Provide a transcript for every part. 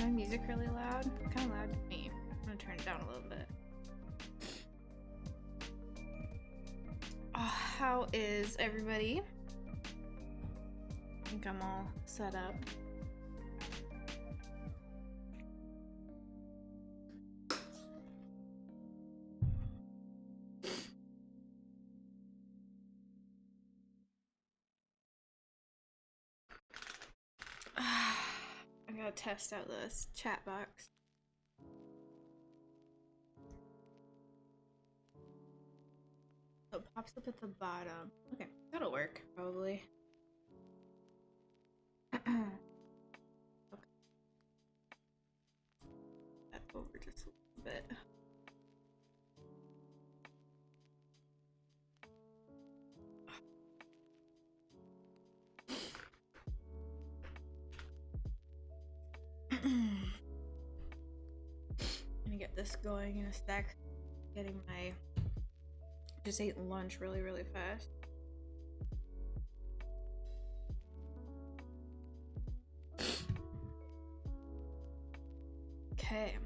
my music really loud? It's kind of loud to me. I'm gonna turn it down a little bit. How is everybody? I think I'm all set up. I gotta test out this chat box. So it pops up at the bottom. Okay, that'll work, probably. Okay. That over just a little bit. I'm gonna get this going in a sec. Getting my... Just ate lunch really fast. Okay.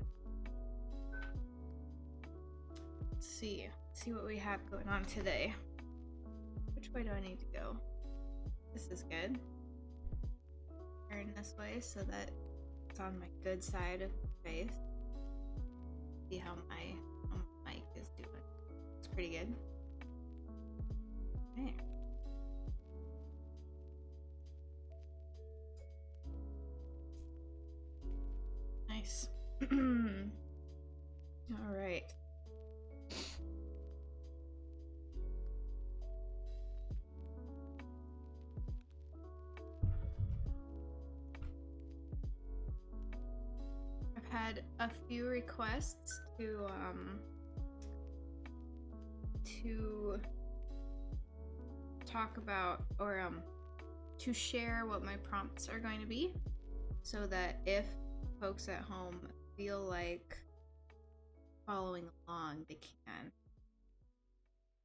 Let's see what we have going on today. Which way do I need to go? This is good. Turn this way so that it's on my good side of the face. See how my mic is doing. It's pretty good. Okay. Nice. All right. I've had a few requests to talk about or to share what my prompts are going to be, so that if folks at home feel like following along, they can.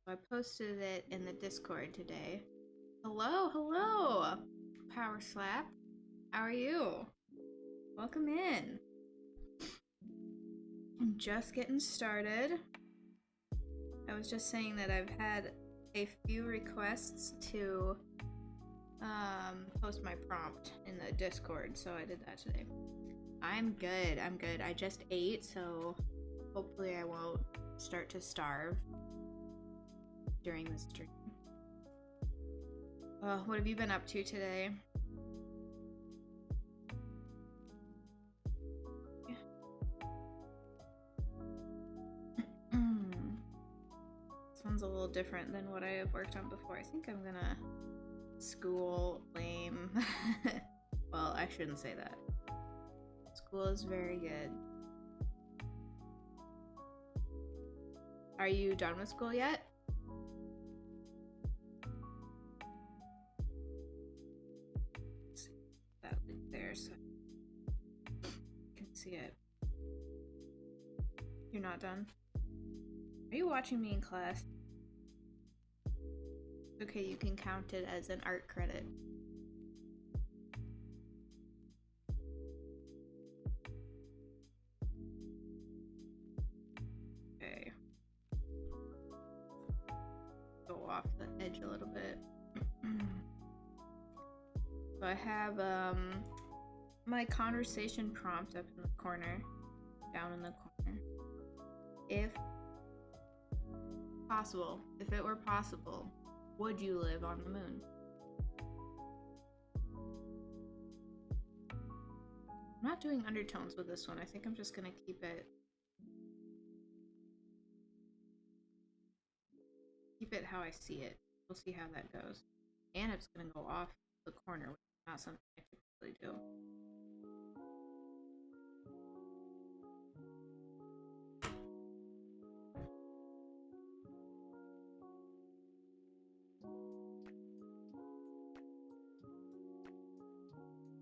So I posted it in the Discord today. Hello, Power Slap. How are you? Welcome in. I'm just getting started. I was just saying that I've had a few requests to post my prompt in the Discord, so I did that today. I'm good. I just ate, so hopefully I won't start to starve during the stream. What have you been up to today? This one's a little different than what I have worked on before. I think I'm gonna school lame. Well, I shouldn't say that. School is very good. Are you done with school yet? That link there so you can see it. You're not done? Are you watching me in class? Okay, you can count it as an art credit. Okay. Go off the edge a little bit. So I have my conversation prompt up in the corner, down in the corner. If possible, if it were possible, would you live on the moon? I'm not doing undertones with this one. I think I'm just gonna keep it how I see it. We'll see how that goes. And it's gonna go off the corner, which is not something I typically do.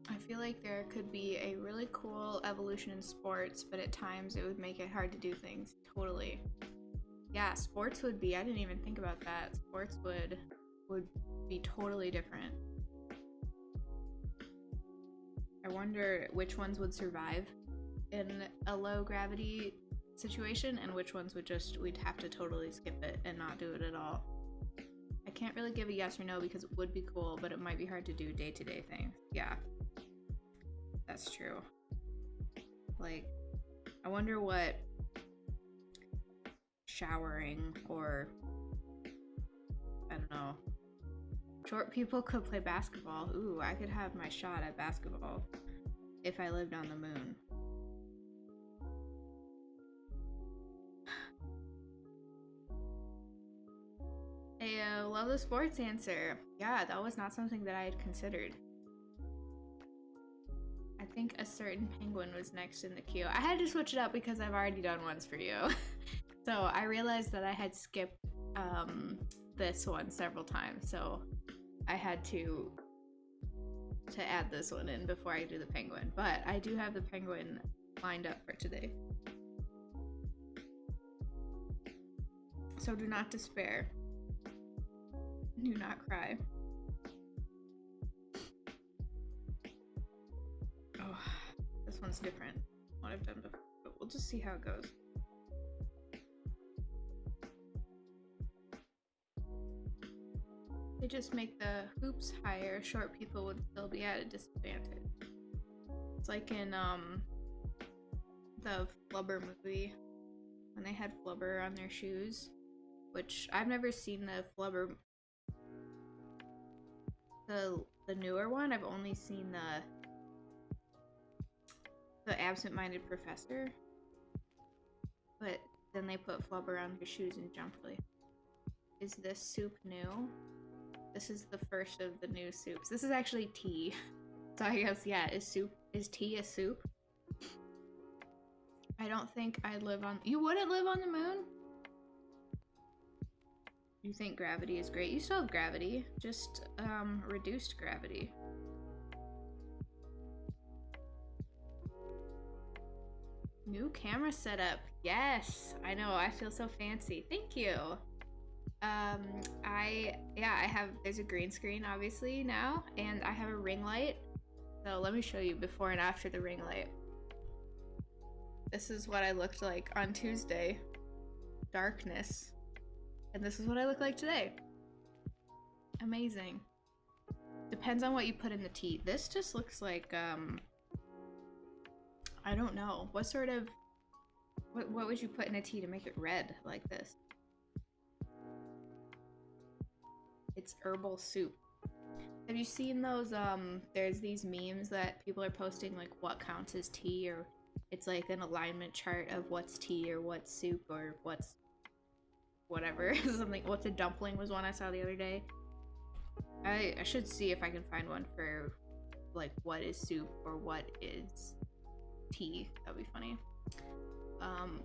I feel like there could be a really cool evolution in sports, but at times it would make it hard to do things. Totally. Yeah, sports would be, I didn't even think about that. Sports would be totally different. I wonder which ones would survive in a low gravity situation and which ones we'd have to totally skip it and not do it at all. I can't really give a yes or no because it would be cool, but it might be hard to do day-to-day things. Yeah, that's true. Like, I wonder what showering or, I don't know, short people could play basketball. Ooh, I could have my shot at basketball if I lived on the moon. I love the sports answer. Yeah, that was not something that I had considered. I think a certain penguin was next in the queue. I had to switch it up because I've already done ones for you. So I realized that I had skipped this one several times, so I had to add this one in before I do the penguin. But I do have the penguin lined up for today. So do not despair. Do not cry. Oh, this one's different from what I've done before, but we'll just see how it goes. They just make the hoops higher, short people would still be at a disadvantage. It's like in the Flubber movie, when they had Flubber on their shoes, which I've never seen the Flubber, the newer one. I've only seen the Absent-Minded Professor, but then they put Flubber on their shoes and jump really. Is this soup new? This is the first of the new soups. This is actually tea. So I guess, yeah, is tea a soup? I don't think I'd live on, you wouldn't live on the moon? You think gravity is great? You still have gravity, just reduced gravity. New camera setup. Yes, I know, I feel so fancy. Thank you. I have, there's a green screen obviously now, and I have a ring light. So let me show you before and after the ring light. This is what I looked like on Tuesday. Darkness. And this is what I look like today. Amazing. Depends on what you put in the tea. This just looks like, I don't know. What sort of, what would you put in a tea to make it red like this? It's herbal soup. Have you seen those, there's these memes that people are posting, like what counts as tea, or it's like an alignment chart of what's tea or what's soup or what's whatever. Something, what's a dumpling was one I saw the other day. I should see if I can find one for like what is soup or what is tea. That'd be funny.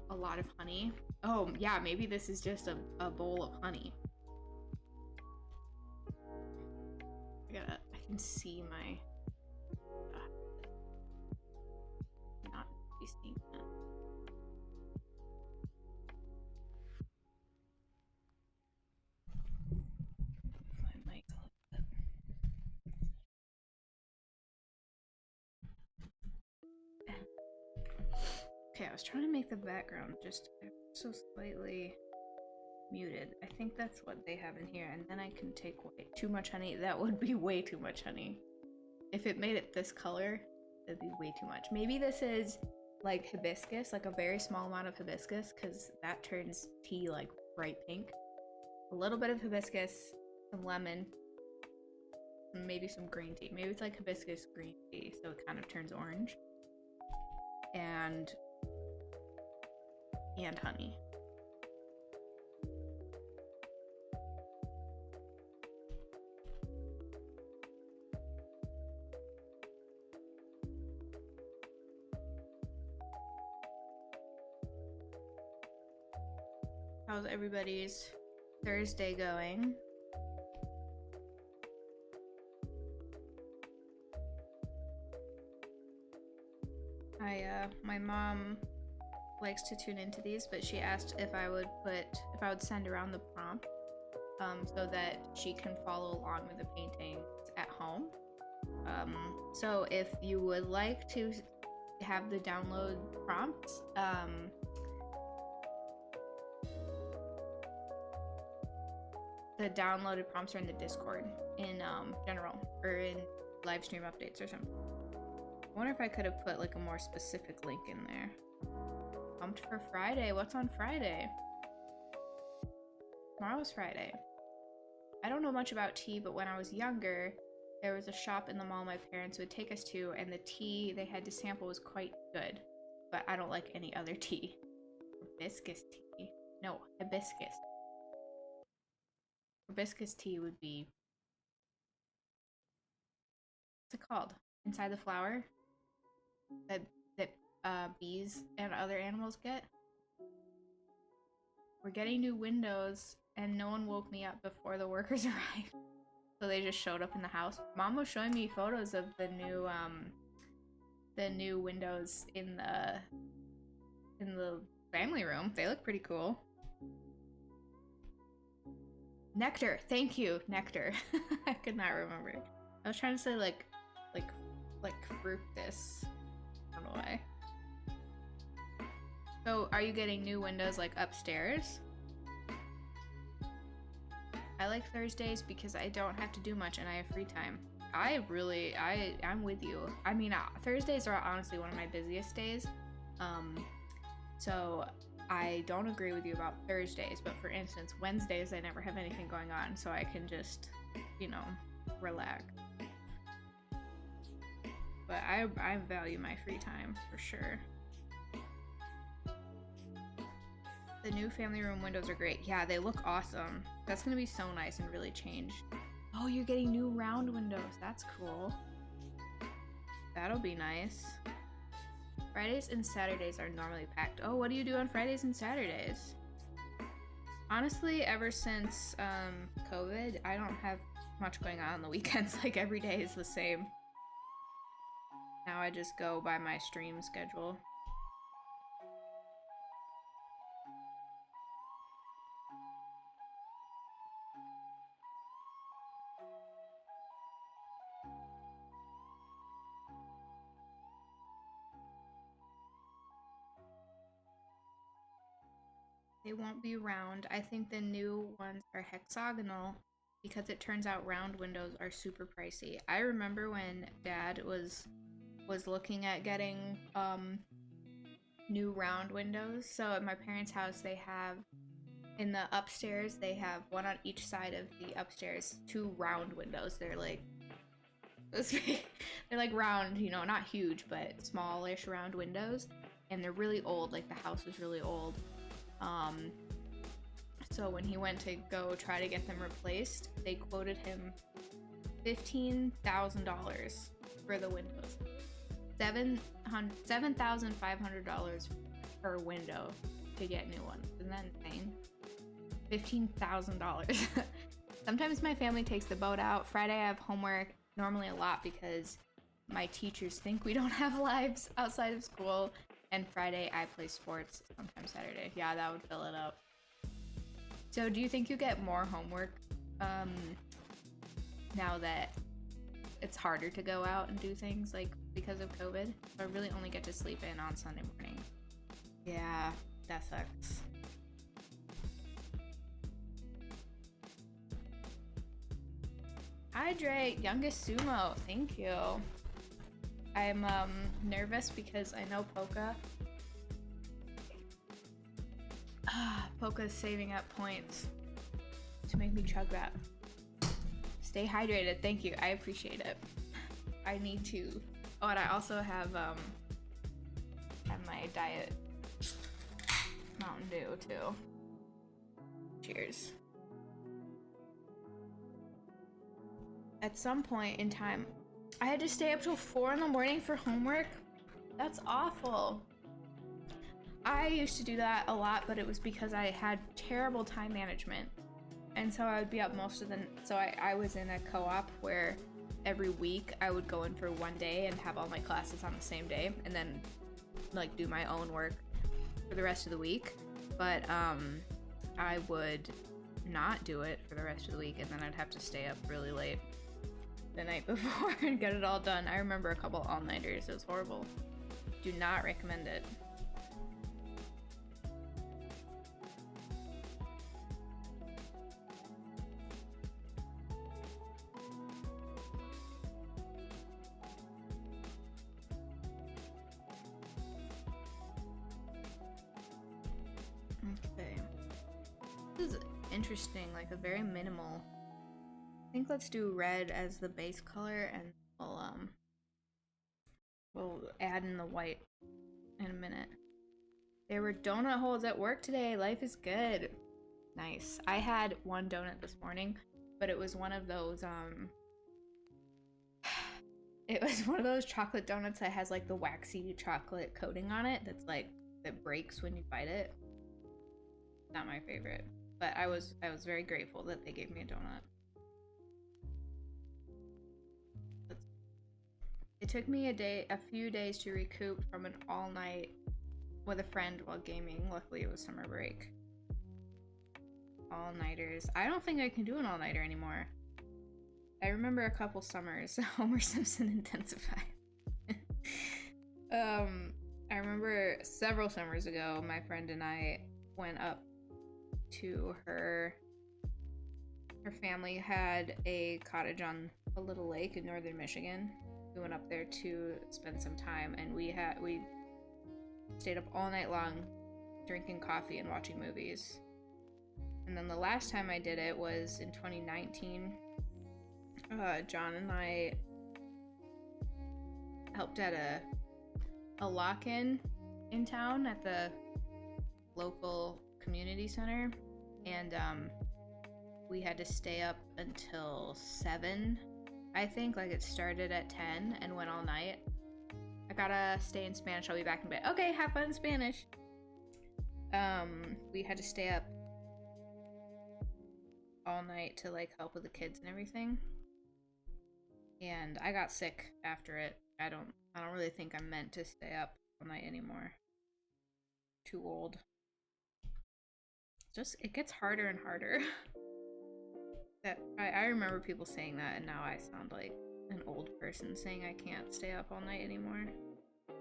A lot of honey. Oh yeah, maybe this is just a bowl of honey. I can see my not be seeing that. Find my clip. Okay, I was trying to make the background just so slightly muted. I think that's what they have in here, and then I can take way too much honey. That would be way too much honey. If it made it this color, that'd be way too much. Maybe this is like hibiscus, like a very small amount of hibiscus, because that turns tea like bright pink. A little bit of hibiscus, some lemon, and maybe some green tea. Maybe it's like hibiscus green tea, so it kind of turns orange. And honey. How's everybody's Thursday going? My mom likes to tune into these, but she asked if I would send around the prompt, so that she can follow along with the paintings at home. So if you would like to have the download prompts. The downloaded prompts are in the Discord in general, or in live stream updates or something. I wonder if I could have put like a more specific link in there. Pumped for Friday. What's on Friday? Tomorrow's Friday. I don't know much about tea, but when I was younger, there was a shop in the mall my parents would take us to, and the tea they had to sample was quite good. But I don't like any other tea. Hibiscus tea. No, hibiscus. Hibiscus tea would be... What's it called? Inside the flower? That bees and other animals get? We're getting new windows, and no one woke me up before the workers arrived. So they just showed up in the house. Mom was showing me photos of the new windows in the family room. They look pretty cool. Nectar. Thank you, Nectar. I could not remember. I was trying to say like fructus. I don't know why. So, are you getting new windows like upstairs? I like Thursdays because I don't have to do much and I have free time. I'm with you. I mean, Thursdays are honestly one of my busiest days. So I don't agree with you about Thursdays, but for instance, Wednesdays I never have anything going on, so I can just, relax. But I value my free time for sure. The new family room windows are great. Yeah, they look awesome. That's gonna be so nice and really change. Oh, you're getting new round windows. That's cool. That'll be nice. Fridays and Saturdays are normally packed. Oh, what do you do on Fridays and Saturdays? Honestly, ever since COVID, I don't have much going on the weekends. Like, every day is the same. Now I just go by my stream schedule. They won't be round. I think the new ones are hexagonal because it turns out round windows are super pricey. I remember when Dad was looking at getting new round windows. So at my parents' house, they have in the upstairs, they have one on each side of the upstairs, 2 round windows. They're like round, not huge, but smallish round windows, and they're really old. Like, the house is really old. So when he went to go try to get them replaced, they quoted him $15,000 for the windows. $7,500 per window to get new ones. Isn't that insane? $15,000. Sometimes my family takes the boat out. Friday I have homework, normally a lot because my teachers think we don't have lives outside of school. And Friday I play sports, sometimes Saturday. Yeah, that would fill it up. So do you think you get more homework now that it's harder to go out and do things, like, because of COVID? So I really only get to sleep in on Sunday morning. Yeah, that sucks. Hydrate, youngest sumo, thank you. I'm nervous because I know Poca's saving up points to make me chug that. Stay hydrated, thank you, I appreciate it. I need to. Oh, and I also have my diet Mountain Dew too. Cheers. At some point in time, I had to stay up till 4 in the morning for homework. That's awful. I used to do that a lot, but it was because I had terrible time management. And so I would be up most of the... So I was in a co-op where every week I would go in for one day and have all my classes on the same day, and then, like, do my own work for the rest of the week. But I would not do it for the rest of the week, and then I'd have to stay up really late the night before and get it all done. I remember a couple all-nighters. It was horrible. Do not recommend it. Okay. This is interesting, like a very minimal. I think let's do red as the base color, and we'll add in the white in a minute. There were donut holes at work today. Life is good. Nice. I had one donut this morning, but it was one of those it was one of those chocolate donuts that has like the waxy chocolate coating on it that's like that breaks when you bite it. Not my favorite, but I was very grateful that they gave me a donut. It took me a few days to recoup from an all-night with a friend while gaming. Luckily it was summer break. All-nighters. I don't think I can do an all-nighter anymore. I remember a couple summers, Homer Simpson intensified. I remember several summers ago, my friend and I went up to her family had a cottage on a little lake in northern Michigan. We went up there to spend some time, and we stayed up all night long drinking coffee and watching movies. And then the last time I did it was in 2019. John and I helped at a lock-in in town at the local community center, and we had to stay up until 7, I think. Like, it started at 10 and went all night. I gotta stay in Spanish. I'll be back in bed. Okay, have fun in Spanish. We had to stay up all night to like help with the kids and everything. And I got sick after it. I don't really think I'm meant to stay up all night anymore. Too old. It gets harder and harder. I remember people saying that, and now I sound like an old person saying I can't stay up all night anymore.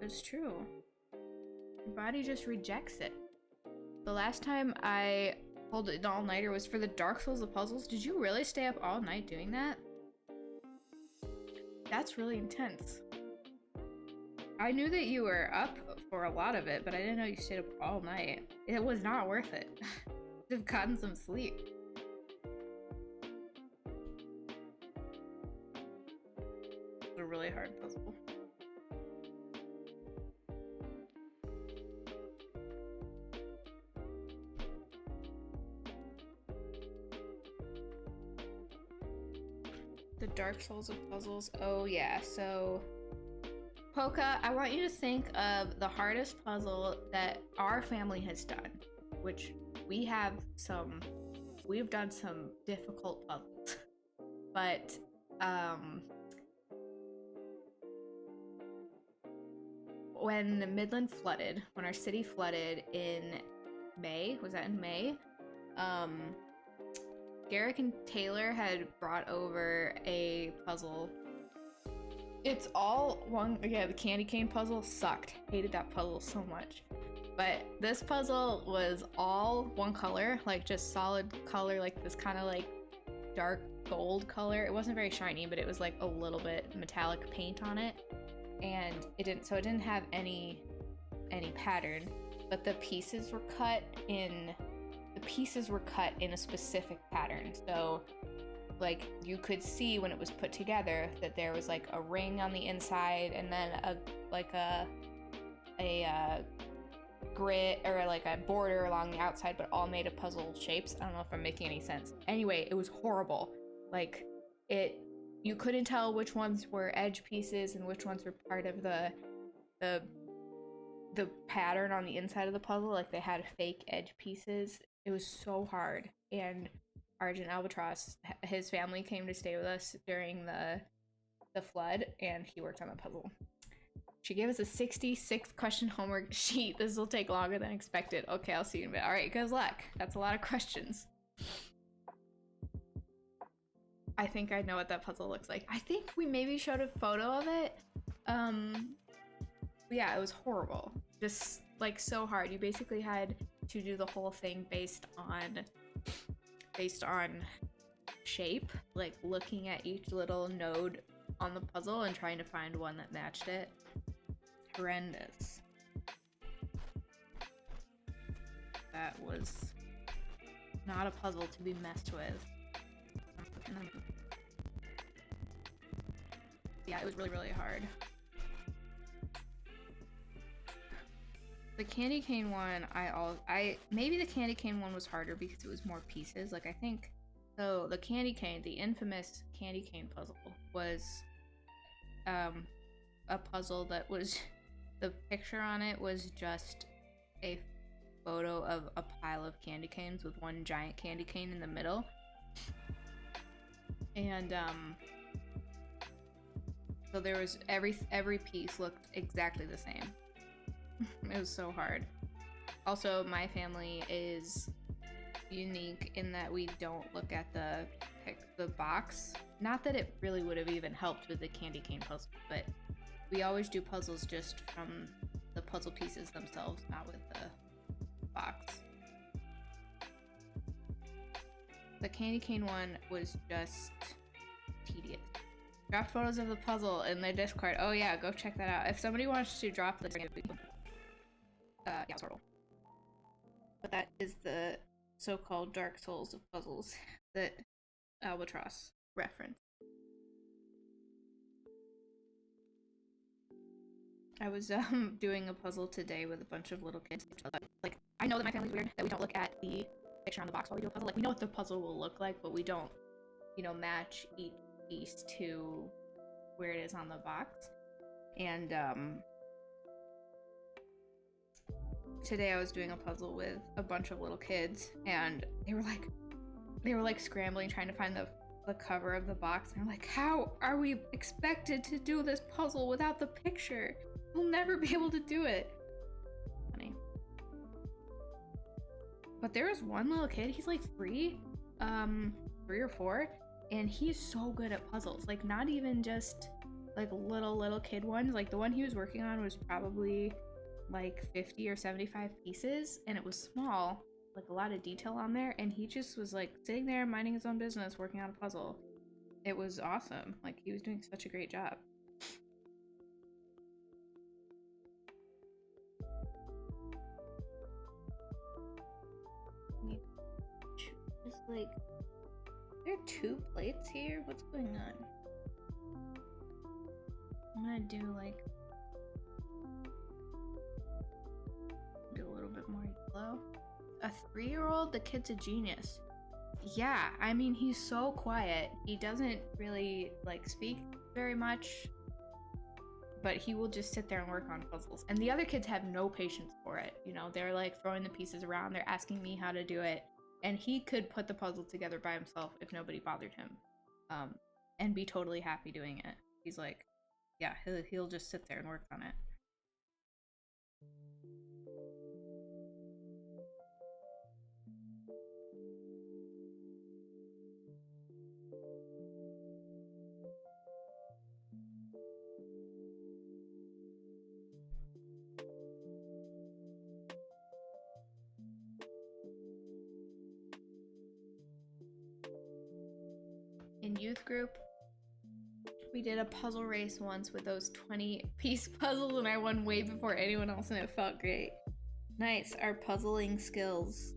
It's true. Your body just rejects it. The last time I pulled an all-nighter was for the Dark Souls of Puzzles. Did you really stay up all night doing that? That's really intense. I knew that you were up for a lot of it, but I didn't know you stayed up all night. It was not worth it. Should have gotten some sleep. It's a really hard puzzle. The Dark Souls of Puzzles. Oh yeah, so Polka, I want you to think of the hardest puzzle that our family has done, which we've done some difficult puzzles. But when the Midland flooded, when our city flooded in May, was that in May? Garrick and Taylor had brought over a puzzle. It's all one, yeah, the candy cane puzzle sucked. Hated that puzzle so much. But this puzzle was all one color, like just solid color, like this kind of like dark gold color. It wasn't very shiny, but it was like a little bit metallic paint on it. And it didn't have any pattern, but the pieces were cut in a specific pattern. So like you could see when it was put together that there was like a ring on the inside, and then a grid or like a border along the outside, but all made of puzzle shapes. I don't know if I'm making any sense. Anyway, it was horrible. Like you couldn't tell which ones were edge pieces and which ones were part of the pattern on the inside of the puzzle. Like they had fake edge pieces. It was so hard. And Argent Albatross, his family came to stay with us during the flood, and he worked on the puzzle. She gave us a 66 question homework sheet. This will take longer than expected. Okay, I'll see you in a bit. All right, good luck. That's a lot of questions. I think I know what that puzzle looks like. I think we maybe showed a photo of it yeah, it was horrible. Just like so hard. You basically had to do the whole thing based on shape, like looking at each little node on the puzzle and trying to find one that matched it. Horrendous. That was not a puzzle to be messed with. Yeah, it was really, really hard. The candy cane one, maybe the candy cane one was harder because it was more pieces. Like I think, so the candy cane, the infamous candy cane puzzle was a puzzle that was, the picture on it was just a photo of a pile of candy canes with one giant candy cane in the middle. And so there was every piece looked exactly the same. It was so hard. Also, my family is unique in that we don't look at the box. Not that it really would have even helped with the candy cane puzzle, but we always do puzzles just from the puzzle pieces themselves, not with the box. The candy cane one was just tedious. Dropped photos of the puzzle in their Discord. Oh yeah, go check that out. If somebody wants to drop the yeah, it's horrible. But that is the so-called Dark Souls of puzzles that Albatross referenced. I was doing a puzzle today with a bunch of little kids. Like, I know that my family's weird, that we don't look at the picture on the box while we do a puzzle. Like, we know what the puzzle will look like, but we don't, match each piece to where it is on the box. And today I was doing a puzzle with a bunch of little kids, and they were like scrambling trying to find the cover of the box, and they're like, how are we expected to do this puzzle without the picture? We'll never be able to do it. Funny. But there was one little kid, he's like 3 or 4, and he's so good at puzzles. Like, not even just like little kid ones. Like, the one he was working on was probably like 50 or 75 pieces, and it was small, like a lot of detail on there, and he just was like sitting there minding his own business working on a puzzle. It was awesome. Like, he was doing such a great job. Just like, there are 2 plates here? What's going on? I'm gonna do like a little bit more yellow. A 3-year-old? The kid's a genius. Yeah, I mean, he's so quiet. He doesn't really like speak very much, but he will just sit there and work on puzzles. And the other kids have no patience for it. They're like throwing the pieces around. They're asking me how to do it. And he could put the puzzle together by himself if nobody bothered him, and be totally happy doing it. He's like, yeah, he'll just sit there and work on it. In youth group, we did a puzzle race once with those 20-piece puzzles, and I won way before anyone else, and it felt great. Nice, our puzzling skills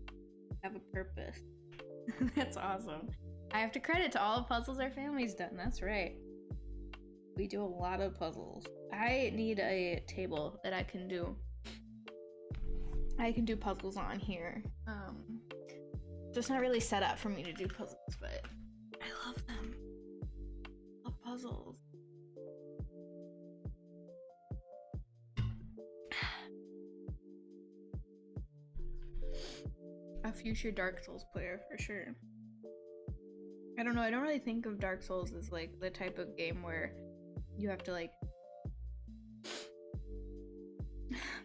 have a purpose. That's awesome. I have to credit to all the puzzles our family's done. That's right. We do a lot of puzzles. I need a table that I can do puzzles on here. Just not really set up for me to do puzzles, but I love them. I love puzzles. A future Dark Souls player for sure. I don't know, I don't really think of Dark Souls as like the type of game where you have to like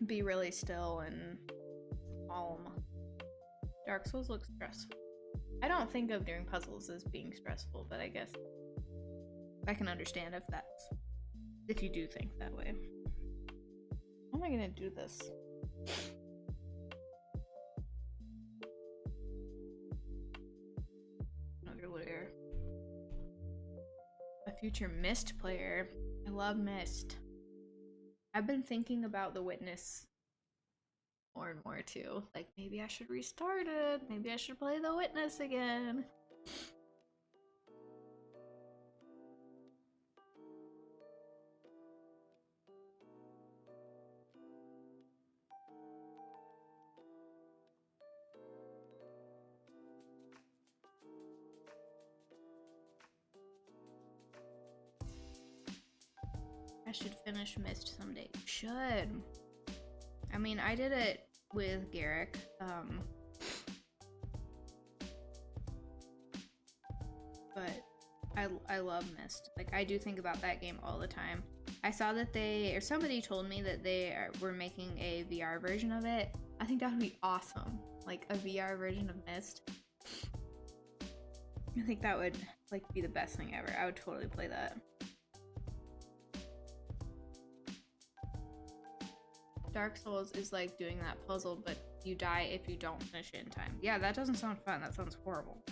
be really still and calm. Dark Souls looks stressful. I don't think of doing puzzles as being stressful, but I guess I can understand if you do think that way. How am I gonna do this? Another layer. A future Myst player. I love Myst. I've been thinking about The Witness more and more too. Like, maybe I should restart it. Maybe I should play The Witness again. I should finish Myst someday. Should. I mean, I did it with Garrick. But I love Myst. Like, I do think about that game all the time. I saw that somebody told me that were making a VR version of it. I think that would be awesome. Like, a VR version of Myst. I think that would, like, be the best thing ever. I would totally play that. Dark Souls is like doing that puzzle, but you die if you don't finish it in time. Yeah, that doesn't sound fun. That sounds horrible.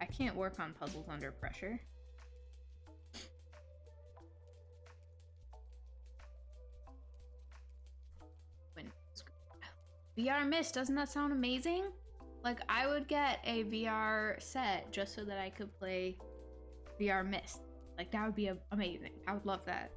I can't work on puzzles under pressure. VR Myst, doesn't that sound amazing? Like, I would get a VR set just so that I could play VR Myst. Like, that would be amazing. I would love that.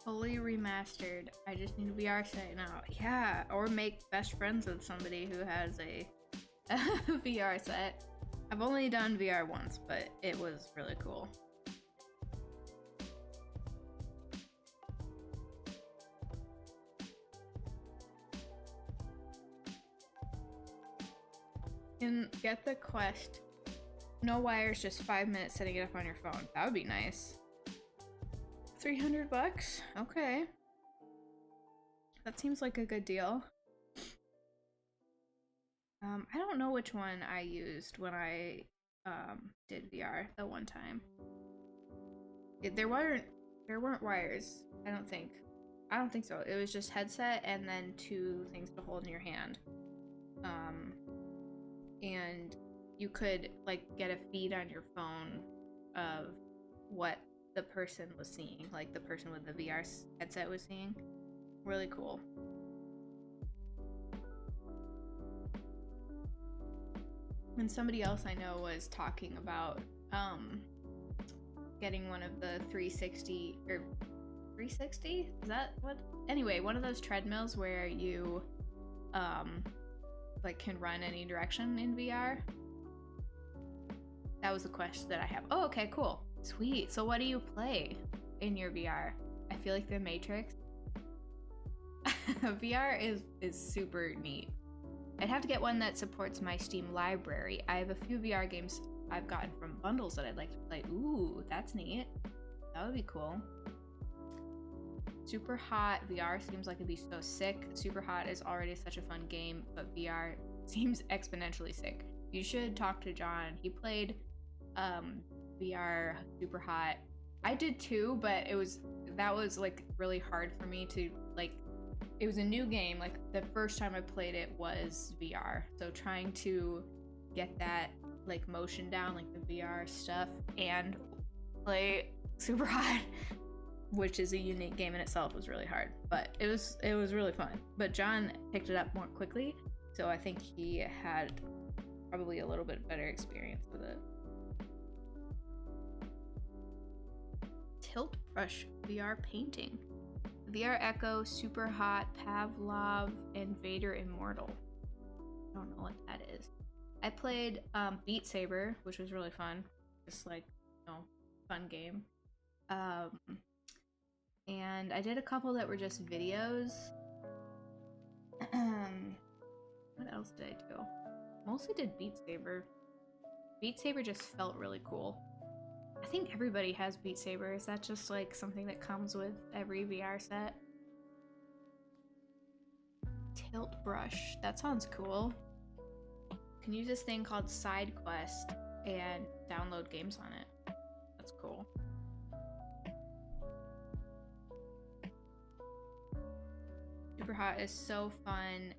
Fully remastered. I just need a VR set now. Yeah, or make best friends with somebody who has a VR set. I've only done VR once, but it was really cool. And get the Quest. No wires, just 5 minutes setting it up on your phone. That would be nice. $300? Okay. That seems like a good deal. I don't know which one I used when I did VR the one time. There weren't wires, I don't think. I don't think so. It was just headset and then 2 things to hold in your hand. And you could like get a feed on your phone of what the person was seeing, like the person with the VR headset was seeing. Really cool. And somebody else I know was talking about getting one of the 360 or 360? Is that what? Anyway, one of those treadmills where you like can run any direction in VR. That was a question that I have. Oh, okay, cool. Sweet. So what do you play in your VR? I feel like The Matrix. VR is super neat. I'd have to get one that supports my Steam library. I have a few VR games I've gotten from bundles that I'd like to play. Ooh, that's neat. That would be cool. Super Hot VR seems like it'd be so sick. Super Hot is already such a fun game, but VR seems exponentially sick. You should talk to John. He played VR Super Hot. I did too, but that was like really hard for me to like. It was a new game. Like the first time I played it was VR, so trying to get that like motion down, like the VR stuff, and play Super Hot, which is a unique game in itself, was really hard. But it was really fun. But John picked it up more quickly, so I think he had probably a little bit better experience with it. Tilt Brush VR painting. VR Echo, Super Hot, Pavlov, and Vader Immortal. I don't know what that is. I played Beat Saber, which was really fun. Just like, you know, fun game. And I did a couple that were just videos. What else did I do? Mostly did Beat Saber. Beat Saber just felt really cool. I think everybody has Beat Saber. Is that just like something that comes with every VR set? Hilt brush. That sounds cool. Can use this thing called Side Quest and download games on it. That's cool. Superhot is so fun.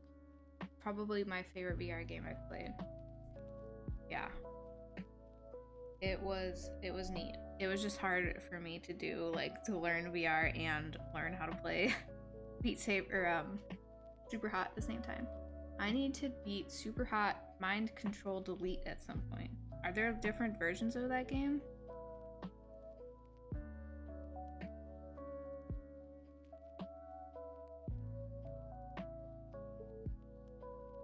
Probably my favorite VR game I've played. Yeah. It was neat. It was just hard for me to do, like, to learn VR and learn how to play Beat Saber or Superhot at the same time. I need to beat Superhot Mind Control Delete at some point. Are there different versions of that game?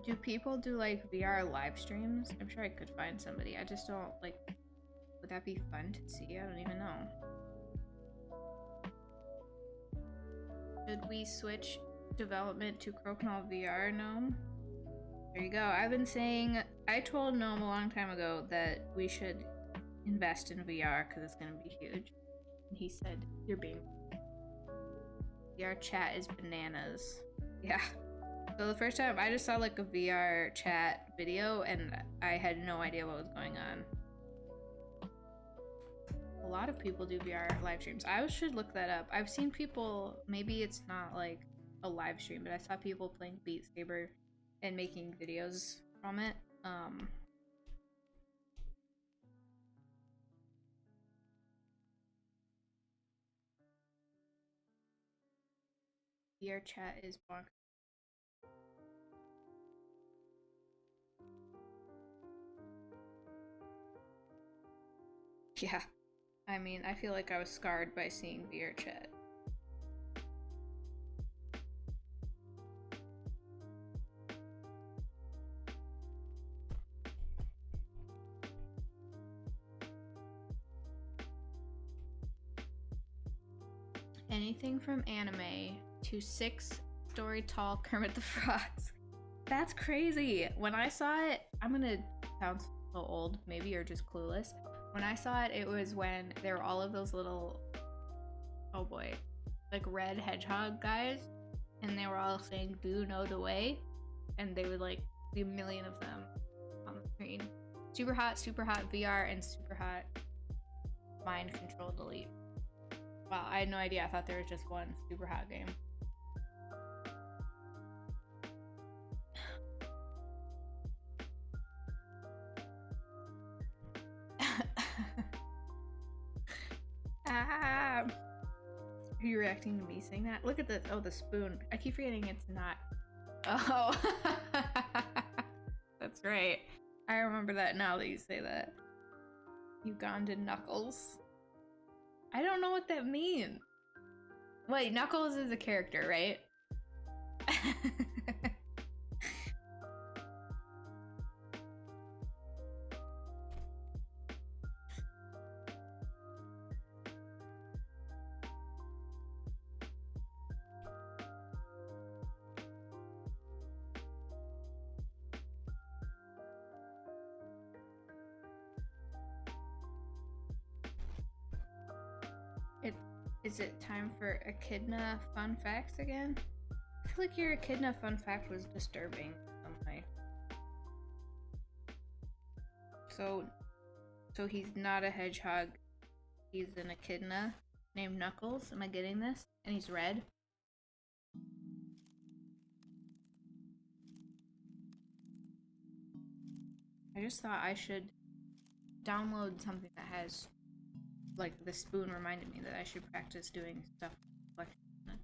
Do people do like VR live streams? I'm sure I could find somebody. I just don't like. Would that be fun to see? I don't even know. Should we switch development to Crokinole VR, Gnome? There you go. I've been saying, I told Gnome a long time ago that we should invest in VR because it's going to be huge. And he said, you're being... VR chat is bananas. Yeah. So the first time I just saw like a VR chat video and I had no idea what was going on. A lot of people do VR live streams. I should look that up. I've seen people, maybe it's not like a live stream, but I saw people playing Beat Saber and making videos from it. VR chat is bonkers. Yeah, I mean, I feel like I was scarred by seeing VR chat. Anything from anime to 6-story tall Kermit the Frogs. That's crazy. When I saw it, I'm gonna sound so old, maybe you're just clueless. When I saw it, it was when there were all of those little, oh boy, like red hedgehog guys, and they were all saying, "Do you know the way?" And they would like be a million of them on the screen. Superhot VR, and Superhot Mind Control Delete. Wow, I had no idea. I thought there was just one Superhot game. Ah! Are you reacting to me saying that? Look at this. Oh, the spoon. I keep forgetting it's not. Oh. That's right. I remember that now that you say that. Ugandan Knuckles. I don't know what that means. Wait, Knuckles is a character, right? Is it time for Echidna fun facts again? I feel like your Echidna fun fact was disturbing in some way. So he's not a hedgehog. He's an Echidna named Knuckles. Am I getting this? And he's red. I just thought I should download something that has, like, the spoon reminded me that I should practice doing stuff like that.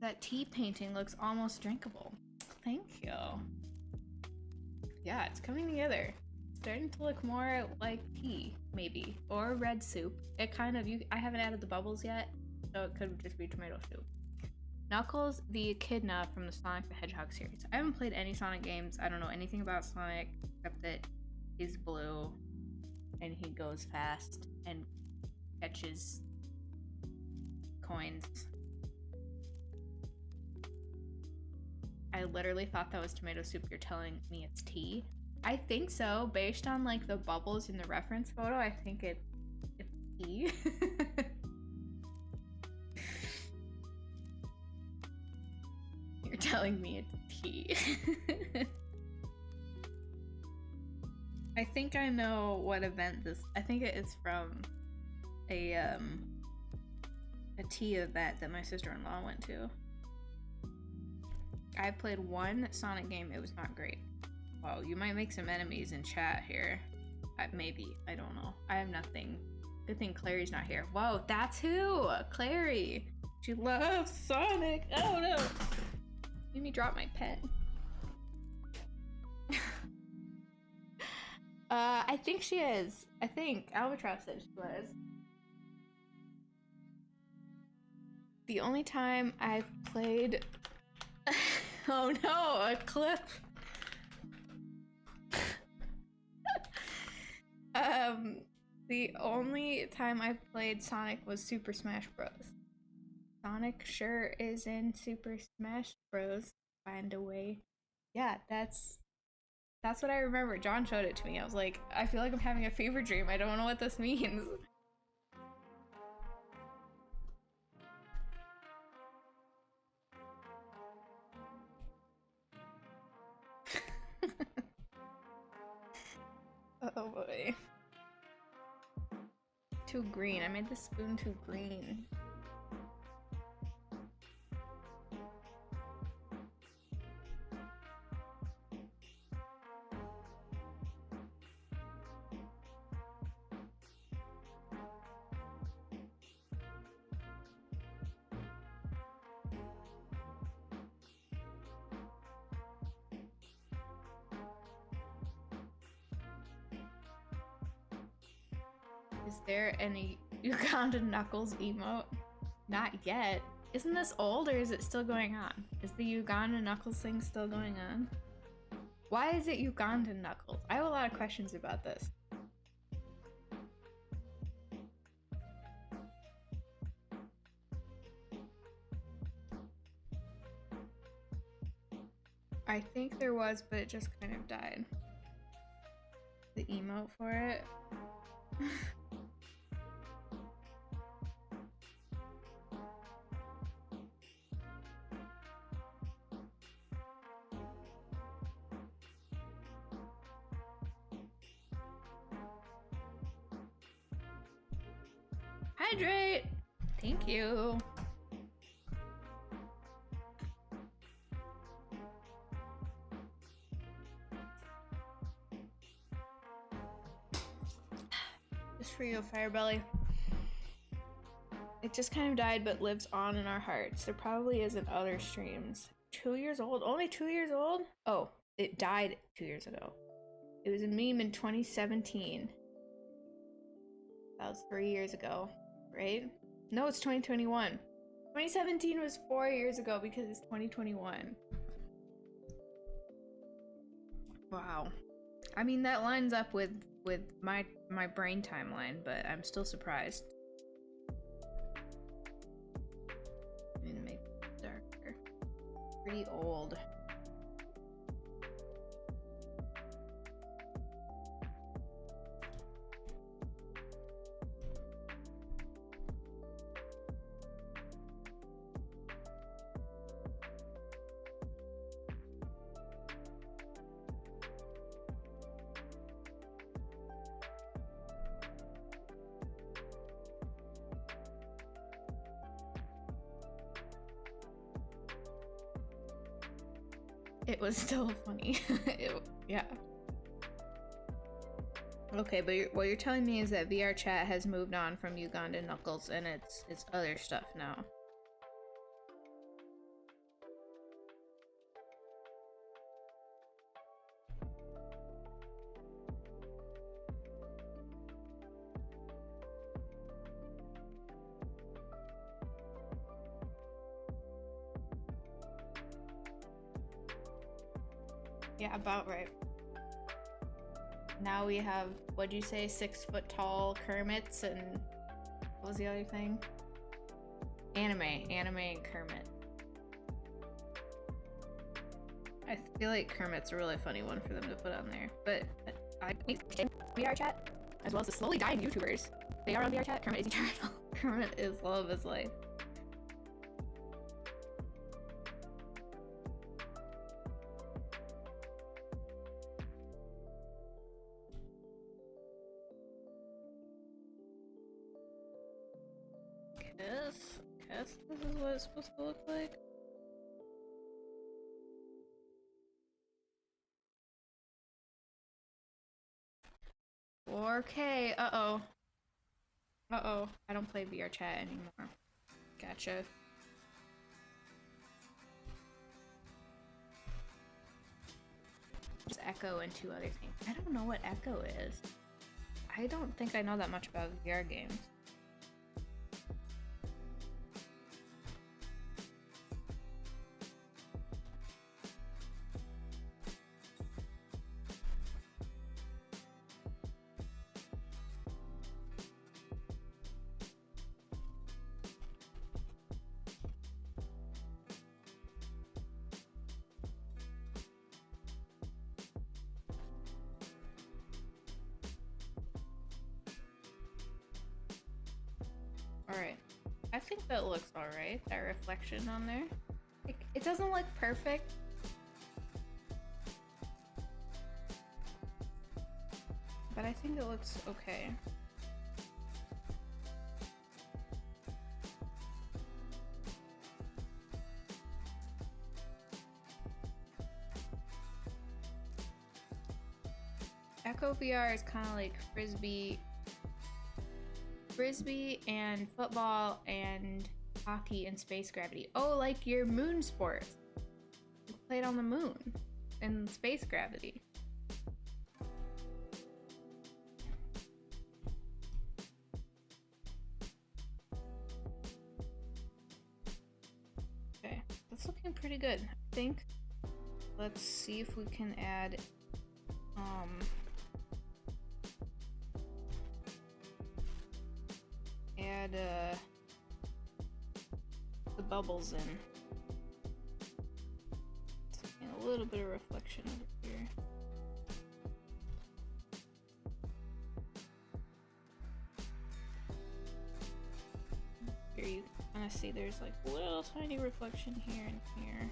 That tea painting looks almost drinkable. Thank you. Yeah, it's coming together. It's starting to look more like tea, maybe, or red soup. It kind of, I haven't added the bubbles yet, so it could just be tomato soup. Knuckles the Echidna from the Sonic the Hedgehog series. I haven't played any Sonic games. I don't know anything about Sonic except that he's blue and he goes fast and catches coins. I literally thought that was tomato soup. You're telling me it's tea? I think so. Based on like the bubbles in the reference photo, I think it's tea. telling me it's tea. I think I know what event this. I think it is from a tea event that my sister-in-law went to. I played one Sonic game. It was not great. Wow, you might make some enemies in chat here. Maybe. I don't know. I have nothing. Good thing Clary's not here. Whoa, that's who! Clary! She loves Sonic! Oh no! Made me drop my pen. I think she is. I think Albatross said she was. The only time I've played... Oh no, a clip! The only time I played Sonic was Super Smash Bros. Sonic sure is in Super Smash Bros. Find a way. Yeah, that's what I remember. John showed it to me. I was like, I feel like I'm having a fever dream. I don't know what this means. Oh boy. Too green. I made the spoon too green. Is there any Ugandan Knuckles emote? Not yet. Isn't this old or is it still going on? Is the Ugandan Knuckles thing still going on? Why is it Ugandan Knuckles? I have a lot of questions about this. I think there was, but it just kind of died. The emote for it. Hydrate! Thank you. Just for you, Firebelly. It just kind of died but lives on in our hearts. There probably isn't other streams. 2 years old? Only 2 years old? Oh, it died 2 years ago. It was a meme in 2017. That was 3 years ago, right? No, it's 2021. 2017 was 4 years ago because it's 2021. Wow. I mean, that lines up with my brain timeline, but I'm still surprised. I'm gonna make it darker. Pretty old. It was still funny. Yeah. Okay, but what you're telling me is that VR chat has moved on from Ugandan Knuckles and it's other stuff now. Yeah, about right. Now we have, what'd you say, 6 foot tall Kermits and what was the other thing? Anime and Kermit. I feel like Kermit's a really funny one for them to put on there, but I think VR chat, as well as the slowly dying YouTubers. They are on VR chat. Kermit is eternal. Kermit is love of his life. guess this is what it's supposed to look like. Okay, uh-oh. Uh-oh, I don't play VR chat anymore. Gotcha. Just Echo and two other things. I don't know what Echo is. I don't think I know that much about VR games. Alright. I think that looks alright, that reflection on there. Like, it doesn't look perfect. But I think it looks okay. Echo VR is kind of like Frisbee and football and hockey and space gravity. Oh, like your moon sports. You played on the moon and space gravity. Okay, that's looking pretty good, I think. Let's see if we can add the bubbles in. And a little bit of reflection over here. Here you kind of see there's like a little tiny reflection here and here.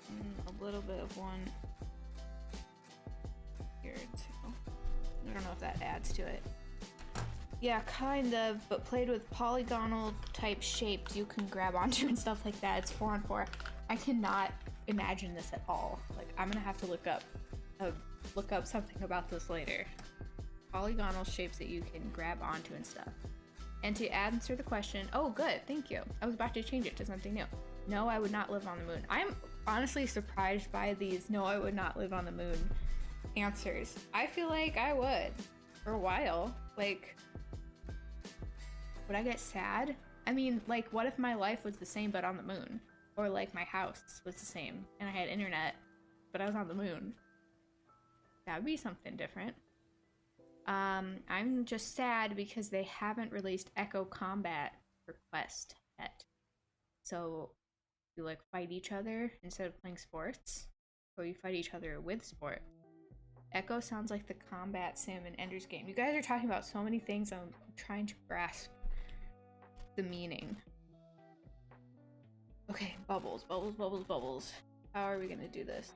And a little bit of one here too. I don't know if that adds to it. Yeah, kind of, but played with polygonal type shapes you can grab onto and stuff like that. It's 4-on-4. I cannot imagine this at all. Like, I'm gonna have to look up something about this later. Polygonal shapes that you can grab onto and stuff. And to answer the question, oh good, thank you. I was about to change it to something new. No, I would not live on the moon. I'm honestly surprised by these no, I would not live on the moon answers. I feel like I would for a while. Like, would I get sad? I mean, like, what if my life was the same but on the moon? Or like my house was the same and I had internet, but I was on the moon. That would be something different. I'm just sad because they haven't released Echo Combat for Quest yet. So you like fight each other instead of playing sports, or you fight each other with sport. Echo sounds like the combat sim in Ender's Game. You guys are talking about so many things I'm trying to grasp the meaning. Okay, bubbles, bubbles, bubbles, bubbles. How are we gonna do this?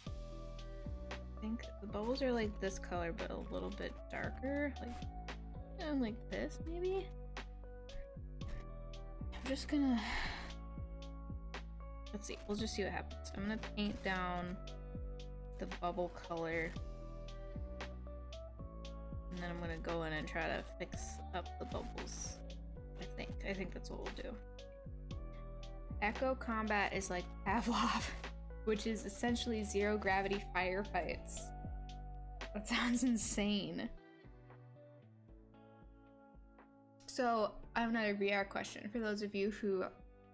I think the bubbles are like this color, but a little bit darker. Like this, maybe? I'm just gonna... Let's see, we'll just see what happens. I'm gonna paint down the bubble color. And then I'm gonna go in and try to fix up the bubbles. I think that's what we'll do. Echo Combat is like Pavlov, which is essentially zero gravity firefights. That sounds insane. So I have another VR question for those of you who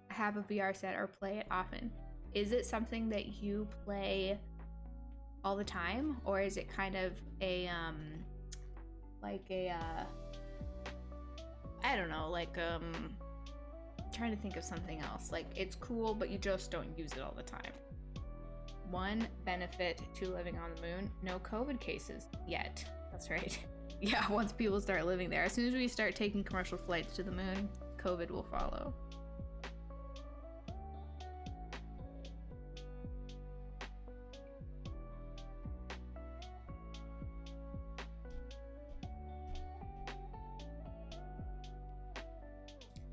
have a VR set or play it often. Is it something that you play all the time, or is it kind of a I don't know, trying to think of something else. Like, it's cool, but you just don't use it all the time. One benefit to living on the moon, no COVID cases yet. That's right. Yeah, once people start living there. As soon as we start taking commercial flights to the moon, COVID will follow.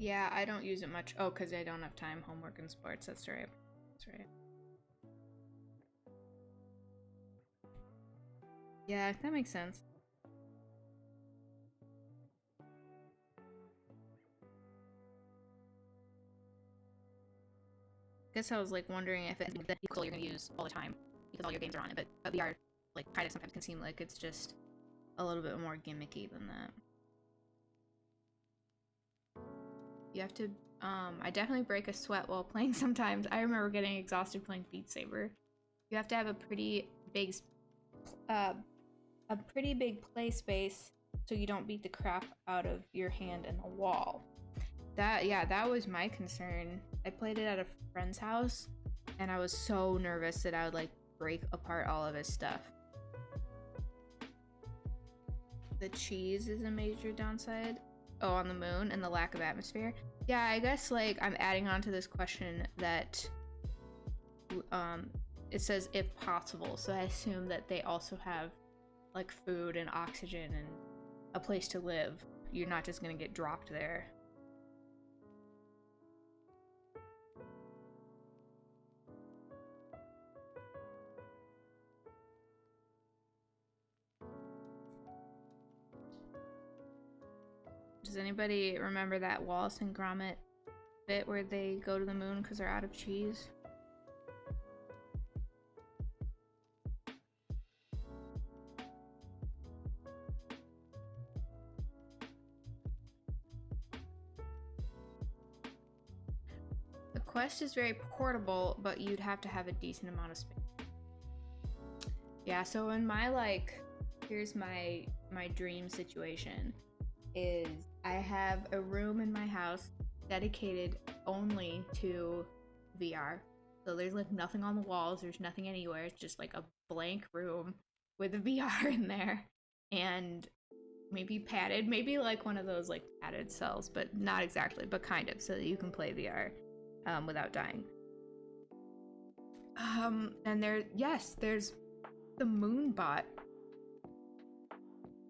Yeah, I don't use it much. Oh, because I don't have time. Homework and sports. That's right. That's right. Yeah, that makes sense. Guess I was like wondering if it's the console you're gonna use all the time because all your games are on it, but VR like kind of sometimes can seem like it's just a little bit more gimmicky than that. You have to I definitely break a sweat while playing sometimes. I remember getting exhausted playing Beat Saber. You have to have a pretty big play space so you don't beat the crap out of your hand in the wall. That was my concern. I played it at a friend's house and I was so nervous that I would like break apart all of his stuff. The cheese is a major downside. Oh, on the moon and the lack of atmosphere. Yeah, I guess like I'm adding on to this question that it says if possible, so I assume that they also have like food and oxygen and a place to live. You're not just gonna get dropped there. Does anybody remember that Wallace and Gromit bit where they go to the moon because they're out of cheese? The Quest is very portable, but you'd have to have a decent amount of space. Yeah, so in my like, here's my dream situation is I have a room in my house dedicated only to VR. So there's like nothing on the walls, there's nothing anywhere. It's just like a blank room with a VR in there and maybe padded, maybe like one of those like padded cells, but not exactly, but kind of, so that you can play VR without dying. And there's the Moonbot.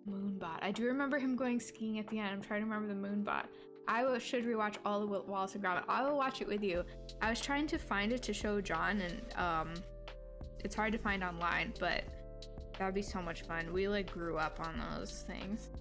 Moonbot. I do remember him going skiing at the end. I'm trying to remember the Moonbot. Should rewatch all the Wallace and Gromit. I will watch it with you. I was trying to find it to show John, and it's hard to find online, but that'd be so much fun. We like grew up on those things.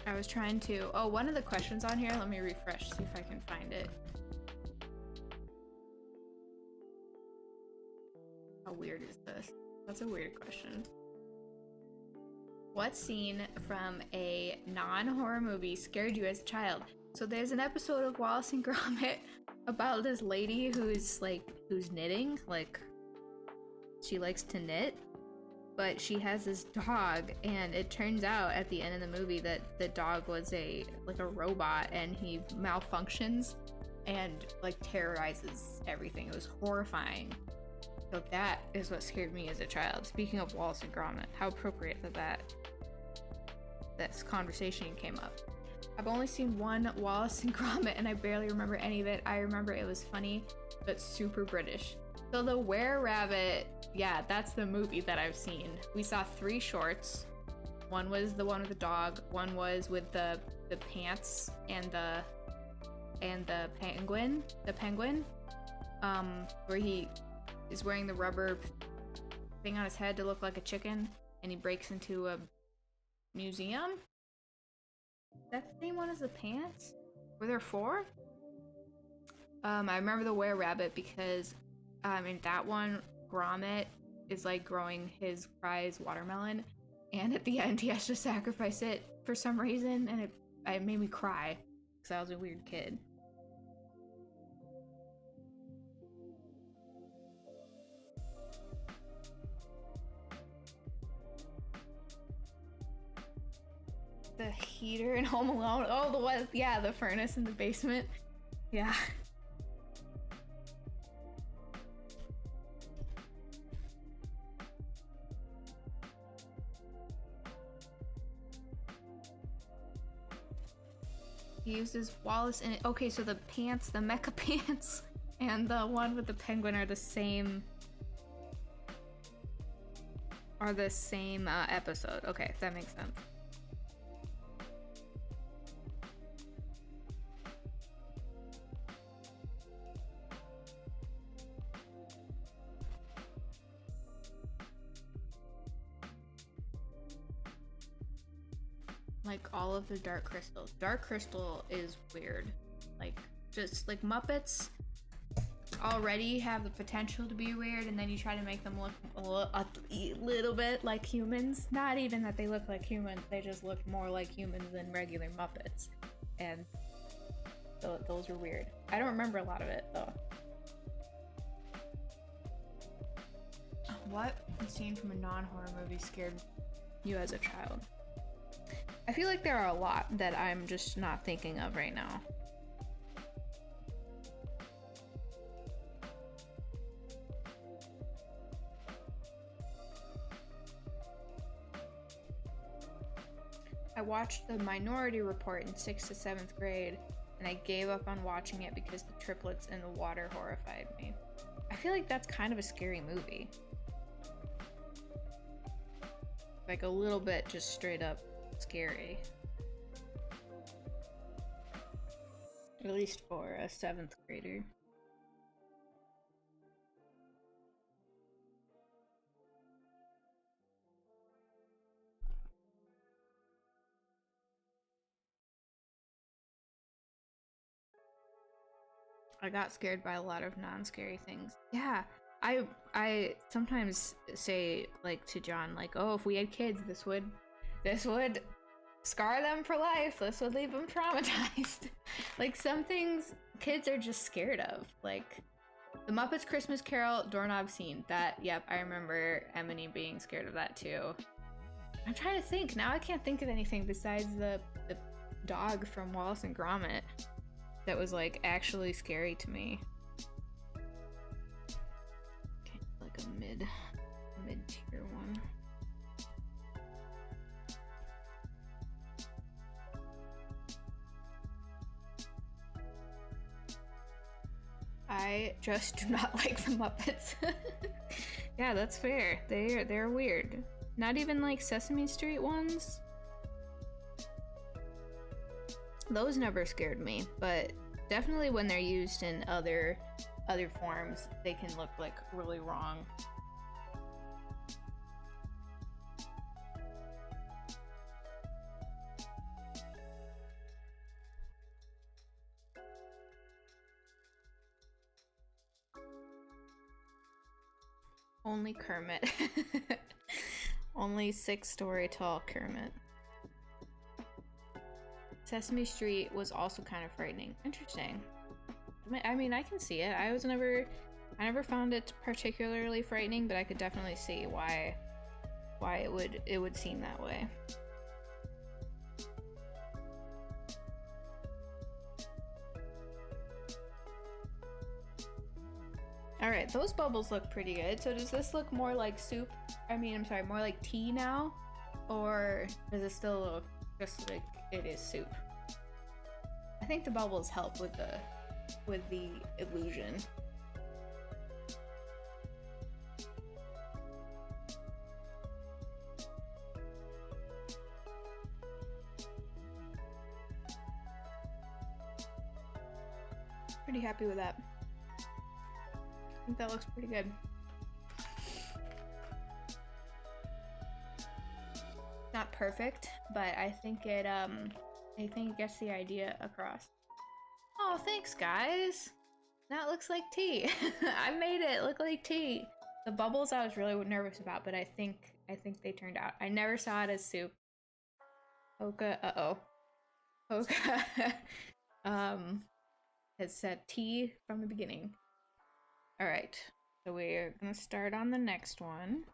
I was trying to. Oh, one of the questions on here, let me refresh, see if I can find it. How weird is this? That's a weird question. What scene from a non-horror movie scared you as a child? So there's an episode of Wallace and Gromit about this lady who's knitting, like she likes to knit, but she has this dog, and it turns out at the end of the movie that the dog was a robot, and he malfunctions and like terrorizes everything. It was horrifying. So that is what scared me as a child. Speaking of Wallace and Gromit, how appropriate that this conversation came up. I've only seen one Wallace and Gromit and I barely remember any of it. I remember it was funny, but super British. So the Were-Rabbit, yeah, that's the movie that I've seen. We saw 3 shorts. One was the one with the dog, one was with the pants and the penguin, where he is wearing the rubber thing on his head to look like a chicken, and he breaks into a museum. That's the same one as the pants? Were there 4? I remember the Were-Rabbit because in that one, Gromit is like growing his prize watermelon, and at the end he has to sacrifice it for some reason, and it made me cry because I was a weird kid. The heater in Home Alone. Oh, the furnace in the basement. Yeah. He uses Wallace in it. Okay, so the pants, the mecha pants, and the one with the penguin are the same. Are the same episode. Okay, that makes sense. Like all of the Dark Crystal. Dark Crystal is weird. Like, just like Muppets already have the potential to be weird, and then you try to make them look a little bit like humans. Not even that they look like humans, they just look more like humans than regular Muppets. And those are weird. I don't remember a lot of it, though. What scene from a non-horror movie scared you as a child? I feel like there are a lot that I'm just not thinking of right now. I watched The Minority Report in 6th to 7th grade, and I gave up on watching it because the triplets in the water horrified me. I feel like that's kind of a scary movie. Like a little bit just straight up scary. At least for a 7th grader. I got scared by a lot of non-scary things. Yeah, I sometimes say like to John, like, oh, if we had kids, this would scar them for life. This would leave them traumatized. Like some things kids are just scared of. Like the Muppets Christmas Carol doorknob scene. That, yep, I remember Emily being scared of that too. I'm trying to think. Now I can't think of anything besides the dog from Wallace and Gromit that was like actually scary to me. Okay, like a mid-tier one. I just do not like the Muppets. Yeah, that's fair. They're weird. Not even like Sesame Street ones. Those never scared me, but definitely when they're used in other forms, they can look like really wrong. Only Kermit. Only 6-story tall Kermit. Sesame Street was also kind of frightening. Interesting. I mean, I can see it. I never found it particularly frightening, but I could definitely see why it would seem that way. All right, those bubbles look pretty good. So does this look more like soup? I mean, I'm sorry, more like tea now? Or does it still look just like it is soup? I think the bubbles help with the illusion. Pretty happy with that. I think that looks pretty good. Not perfect, but I think it gets the idea across. Oh, thanks guys. That looks like tea. I made it look like tea. The bubbles I was really nervous about, but I think they turned out. I never saw it as soup. Hoka, Hoka has said tea from the beginning. All right, so we're gonna start on the next one.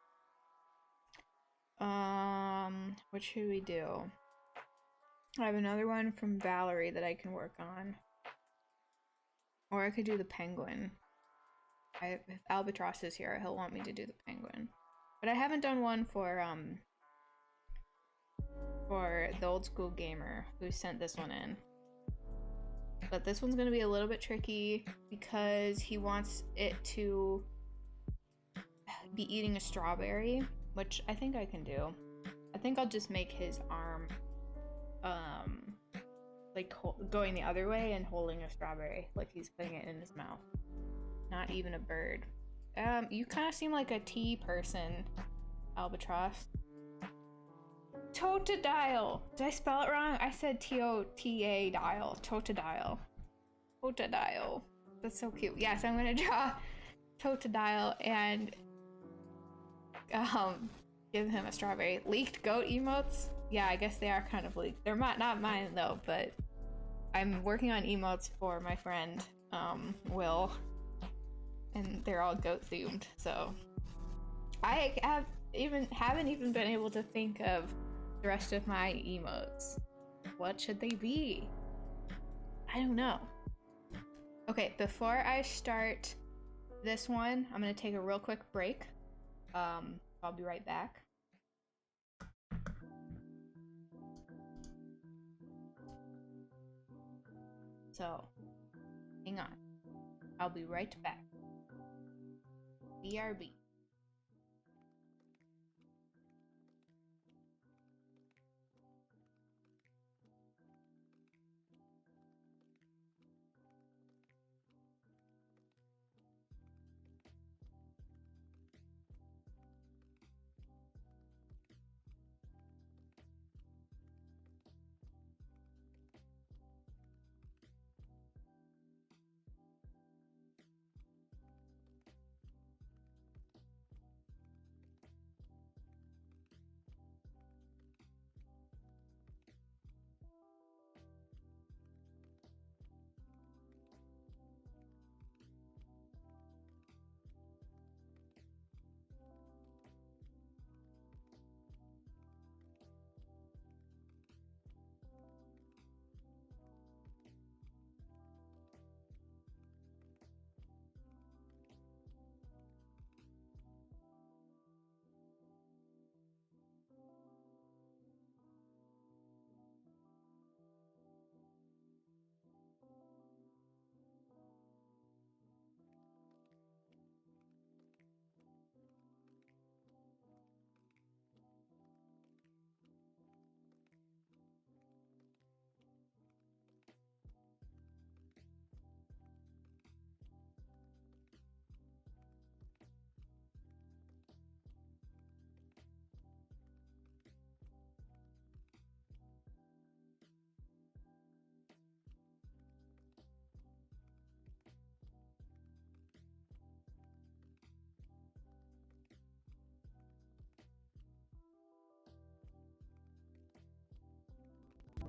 What should we do? I have another one from Valerie that I can work on. Or I could do the penguin. If Albatross is here, he'll want me to do the penguin. But I haven't done one for the old school gamer who sent this one in. But this one's gonna be a little bit tricky because he wants it to be eating a strawberry, which I think I can do. I think I'll just make his arm like going the other way and holding a strawberry, like he's putting it in his mouth. Not even a bird. You kind of seem like a tea person, Albatross. Totodile. Did I spell it wrong? I said T-O-T-A-dial. Totodile. Totodile. That's so cute. Yes, I'm gonna draw Totodile and give him a strawberry. Leaked goat emotes? Yeah, I guess they are kind of leaked. They're not mine though, but I'm working on emotes for my friend Will, and they're all goat themed. So I haven't even been able to think of the rest of my emotes. What should they be? I don't know. Okay, before I start this one, I'm gonna take a real quick break. I'll be right back. So, hang on. I'll be right back. BRB.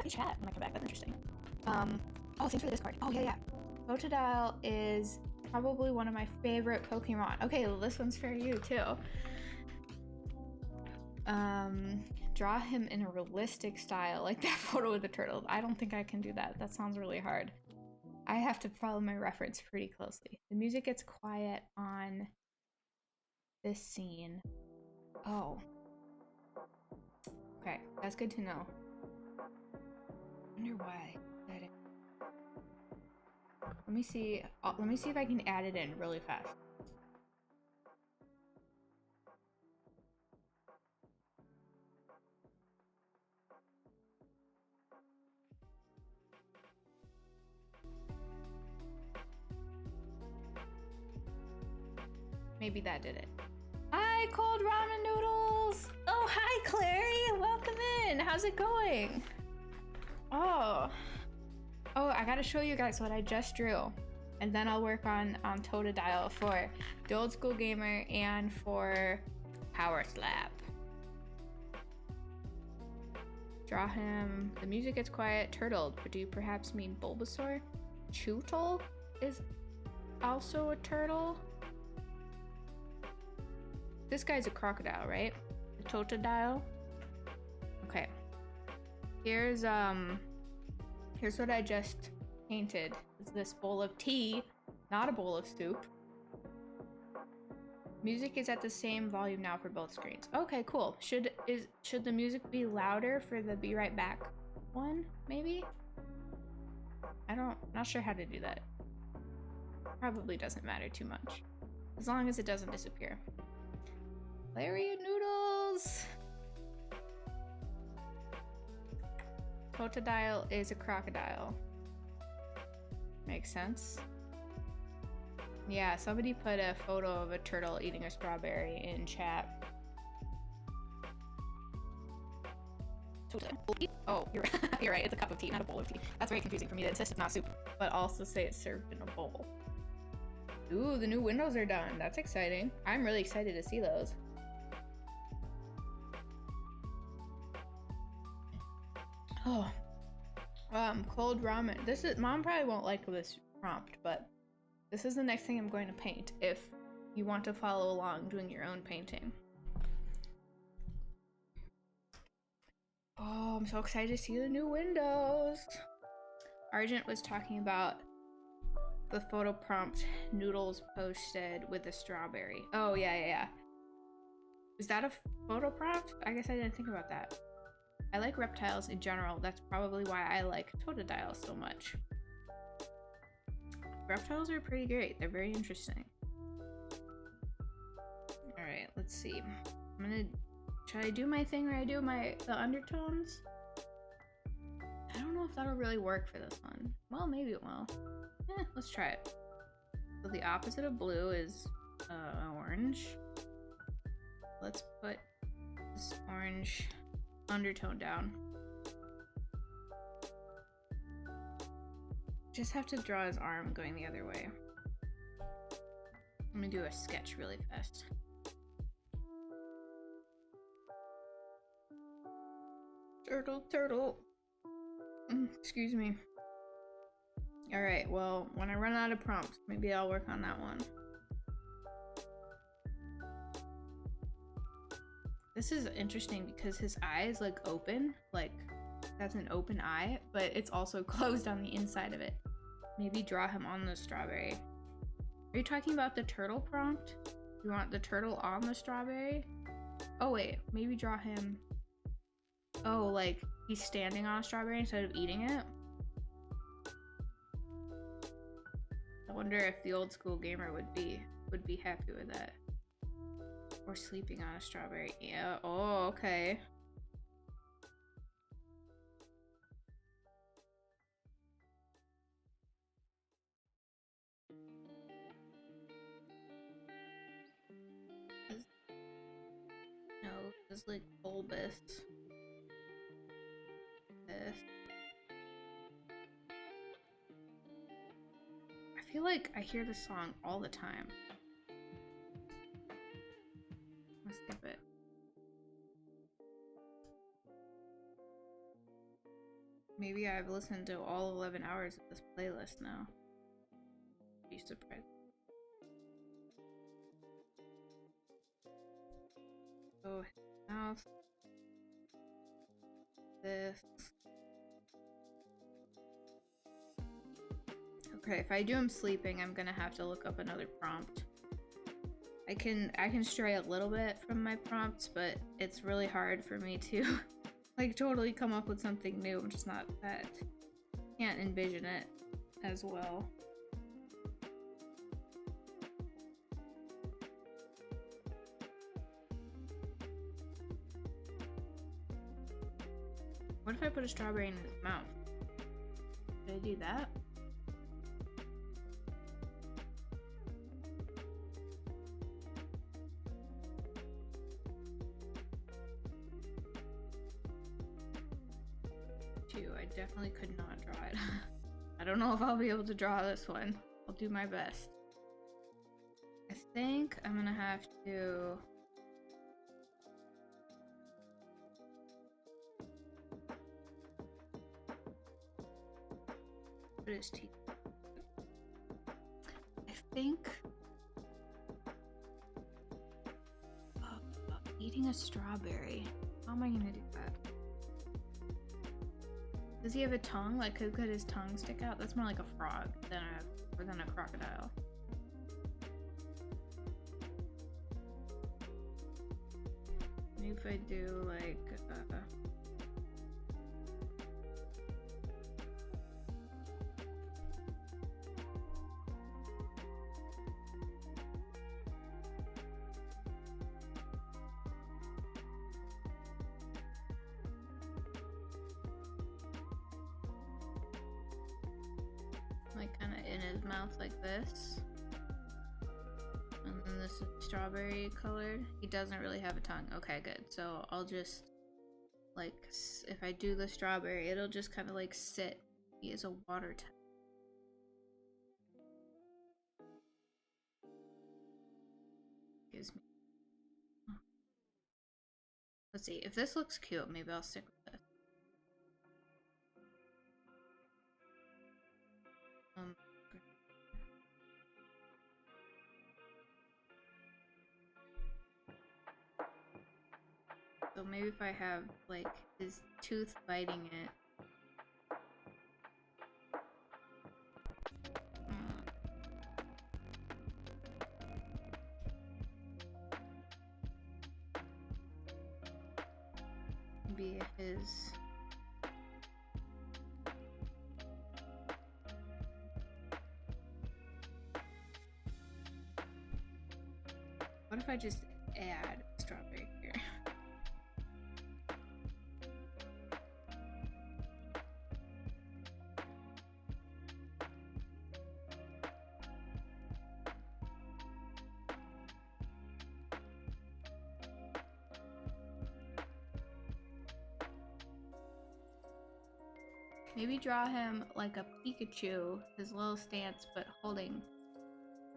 Chat when I come back. That's interesting. Oh, thanks for the Discord. Oh, yeah. Totodile is probably one of my favorite Pokemon. Okay, well, this one's for you, too. Draw him in a realistic style, like that photo with the turtle. I don't think I can do that. That sounds really hard. I have to follow my reference pretty closely. The music gets quiet on this scene. Oh. Okay, that's good to know. Wonder why that is. Let me see if I can add it in really fast. Maybe that did it. Hi, cold ramen noodles. Oh, hi, Clary. Welcome in. How's it going? Oh, I gotta show you guys what I just drew, and then I'll work on Totodile for the Old School Gamer and for Power Slap. Draw him. The music gets quiet. Turtled, but do you perhaps mean Bulbasaur? Chewtle is also a turtle. This guy's a crocodile, right? The Totodile. Okay. Here's what I just painted. It's this bowl of tea, not a bowl of soup. Music is at the same volume now for both screens. Okay, cool. Should the music be louder for the Be Right Back one, maybe? Not sure how to do that. Probably doesn't matter too much. As long as it doesn't disappear. Lariat noodles! Totodile is a crocodile. Makes sense. Yeah, somebody put a photo of a turtle eating a strawberry in chat. Oh, you're right. It's a cup of tea, not a bowl of tea. That's very confusing for me to insist it's not soup, but also say it's served in a bowl. Ooh, the new windows are done. That's exciting. I'm really excited to see those. Oh, cold ramen. Mom probably won't like this prompt, but this is the next thing I'm going to paint if you want to follow along doing your own painting. Oh, I'm so excited to see the new windows. Argent was talking about the photo prompt noodles posted with a strawberry. Oh, yeah. Is that a photo prompt? I guess I didn't think about that. I like reptiles in general. That's probably why I like Totodile so much. Reptiles are pretty great. They're very interesting. Alright, let's see. Should I do my thing where I do the undertones? I don't know if that'll really work for this one. Well, maybe it will. Let's try it. So the opposite of blue is orange. Let's put this orange undertone down. Just have to draw his arm going the other way. I'm gonna do a sketch really fast. Turtle. Excuse me. Alright, well, when I run out of prompts, maybe I'll work on that one. This is interesting because his eye is like open, like that's an open eye, but it's also closed on the inside of it. Maybe draw him on the strawberry. Are you talking about the turtle prompt? You want the turtle on the strawberry? Oh wait, maybe draw him. Oh, like he's standing on a strawberry instead of eating it? I wonder if the old school gamer would be happy with that. Or sleeping on a strawberry. Yeah. Oh, okay. No, it's like bulbous. This. I feel like I hear this song all the time. Let's skip it. Maybe I've listened to all 11 hours of this playlist now. Be surprised. Oh, mouth. This. Okay, if I do him sleeping, I'm gonna have to look up another prompt. I can stray a little bit from my prompts, but it's really hard for me to like totally come up with something new. I'm just not that, can't envision it as well. What if I put a strawberry in his mouth? Did I do that? I definitely could not draw it. I don't know if I'll be able to draw this one. I'll do my best. I think I'm gonna have to... put his teeth. I think... eating a strawberry. How am I gonna do that? Does he have a tongue? Like, could his tongue stick out? That's more like a frog than a crocodile. Maybe if I do like in his mouth like this. And then this is strawberry colored. He doesn't really have a tongue. Okay, good. So I'll just, like, if I do the strawberry, it'll just kind of like sit. He is a water type. Gives me. Let's see. If this looks cute, maybe I'll stick with this. So maybe if I have like his tooth biting it. Be his. What if I just add strawberry here? Maybe draw him like a Pikachu, his little stance, but holding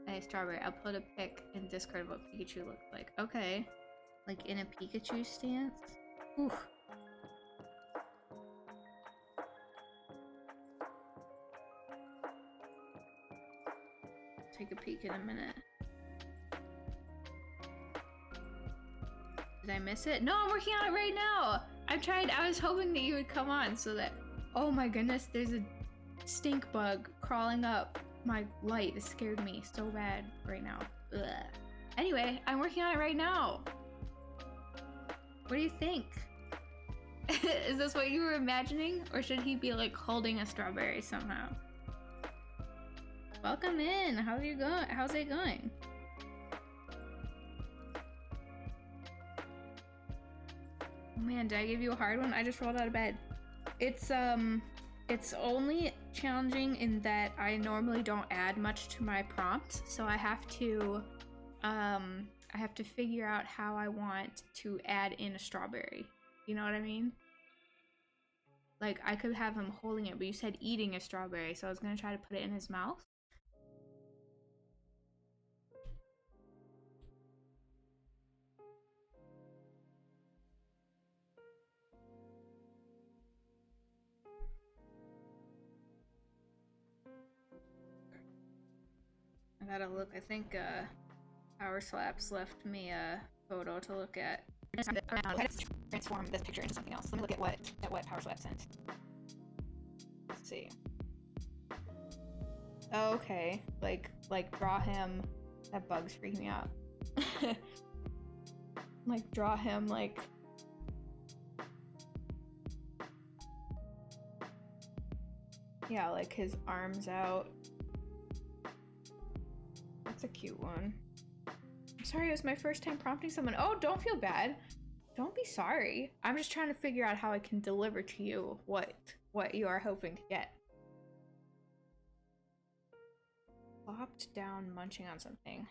a strawberry. I'll put a pic in Discord of what Pikachu looks like. Okay. Like in a Pikachu stance? Oof. Take a peek in a minute. Did I miss it? No, I'm working on it right now! I was hoping that you would come on so that... Oh my goodness, there's a stink bug crawling up my light. It scared me so bad right now. Ugh. Anyway, I'm working on it right now. What do you think? Is this what you were imagining? Or should he be like holding a strawberry somehow? Welcome in. How's it going? Oh man, did I give you a hard one? I just rolled out of bed. It's only challenging in that I normally don't add much to my prompts, so I have to figure out how I want to add in a strawberry. You know what I mean? Like, I could have him holding it, but you said eating a strawberry, so I was gonna try to put it in his mouth. I gotta look. I think Power Slaps left me a photo to look at. I had to transform this picture into something else. Let me look at what Power Slap sent. Let's see. Oh, okay. Like draw him. That bug's freaking me out. Like draw him like. Yeah, like his arms out. That's a cute one. I'm sorry, it was my first time prompting someone. Oh, don't feel bad. Don't be sorry. I'm just trying to figure out how I can deliver to you what you are hoping to get. Plopped down, munching on something.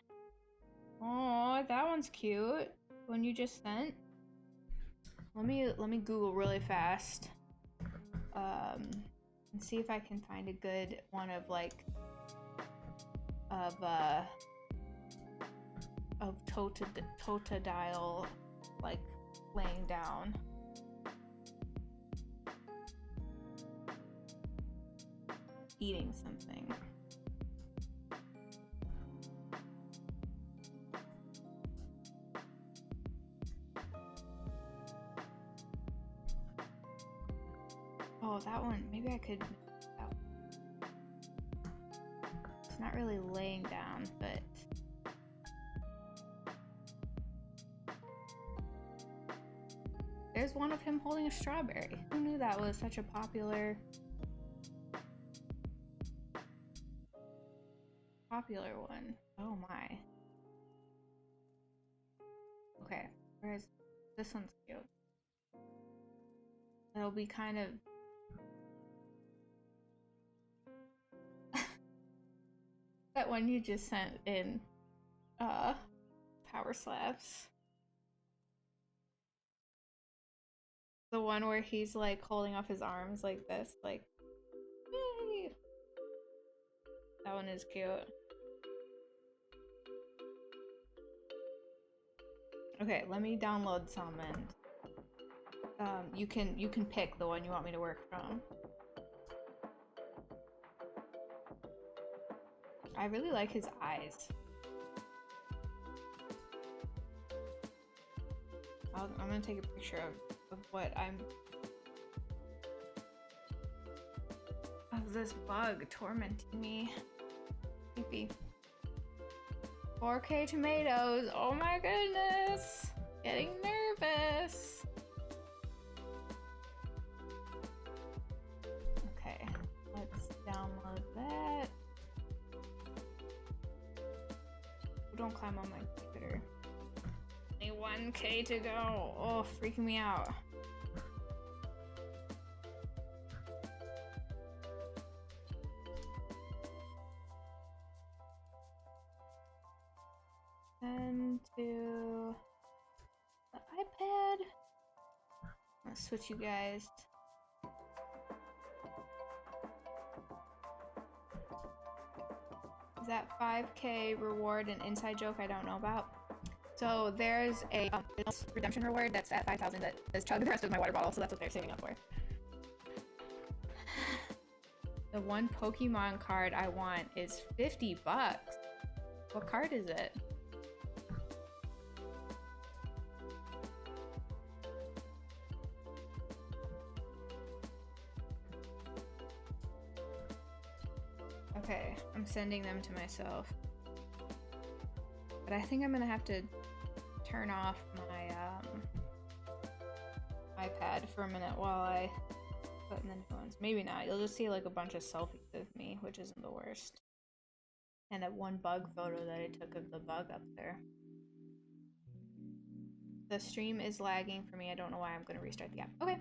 Oh, that one's cute. One you just sent. Let me Google really fast. And see if I can find a good one of like Totodile like laying down. Eating something. Oh, that one. Maybe I could. It's not really laying down, but. There's one of him holding a strawberry. Who knew that was such a popular one? Oh my. Okay, whereas this one's cute. It'll be kind of That one you just sent in Power Slabs. The one where he's like holding off his arms like this, like, yay! That one is cute. Okay, let me download some and you can pick the one you want me to work from. I really like his eyes. I'm gonna take a picture of what of this bug tormenting me. Creepy. 4K tomatoes. Oh my goodness. Getting nervous. Okay, let's download that. Don't climb on my computer. Only 1K to go. Oh, freaking me out. And to the iPad. Let's switch you guys. Is that 5K reward an inside joke I don't know about? So there's a redemption reward that's at 5,000 that says chug the rest of my water bottle, so that's what they're saving up for. The one Pokemon card I want is 50 bucks. What card is it? Okay, I'm sending them to myself. But I think I'm gonna have to turn off my iPad for a minute while I put in the new ones. Maybe not. You'll just see like a bunch of selfies of me, which isn't the worst. And that one bug photo that I took of the bug up there. The stream is lagging for me. I don't know why. I'm gonna restart the app. Okay.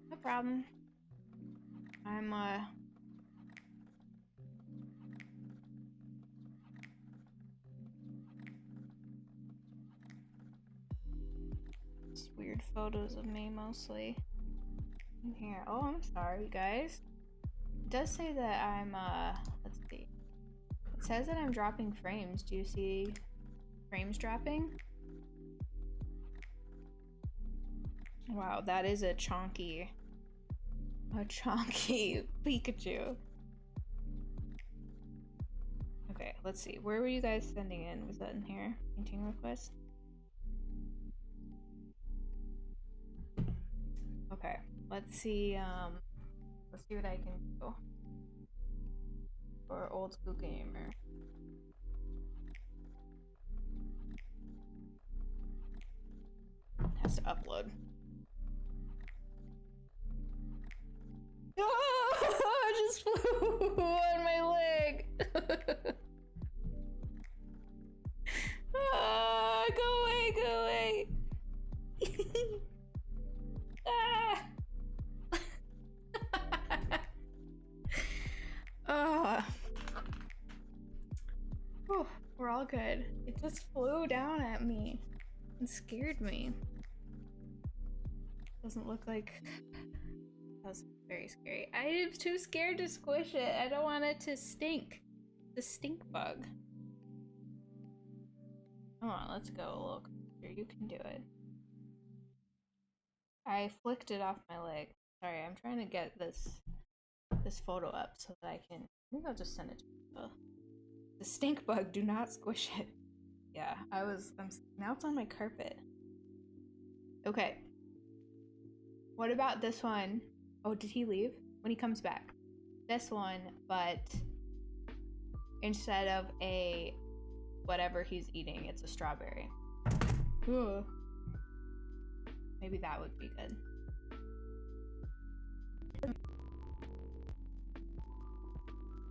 No problem. I'm just weird photos of me mostly in here. Oh, I'm sorry, guys. It does say that I'm let's see. It says that I'm dropping frames. Do you see frames dropping? Wow, that is a chonky Pikachu. Okay, let's see. Where were you guys sending in? Was that in here? Painting request? Okay, let's see what I can do for old school gamer. Has to upload. Oh, I just flew on my leg. Ah, go away, go away. Ah. Oh, we're all good. It just flew down at me and scared me. Doesn't look like... That was very scary. I'm too scared to squish it. I don't want it to stink. The stink bug. Come on, let's go a little closer. You can do it. I flicked it off my leg. Sorry, I'm trying to get this photo up so that I can... Maybe I'll just send it to people. The stink bug, do not squish it. Yeah, now it's on my carpet. Okay. What about this one? Oh, did he leave? When he comes back. This one, but instead of a whatever he's eating, it's a strawberry. Ugh. Maybe that would be good.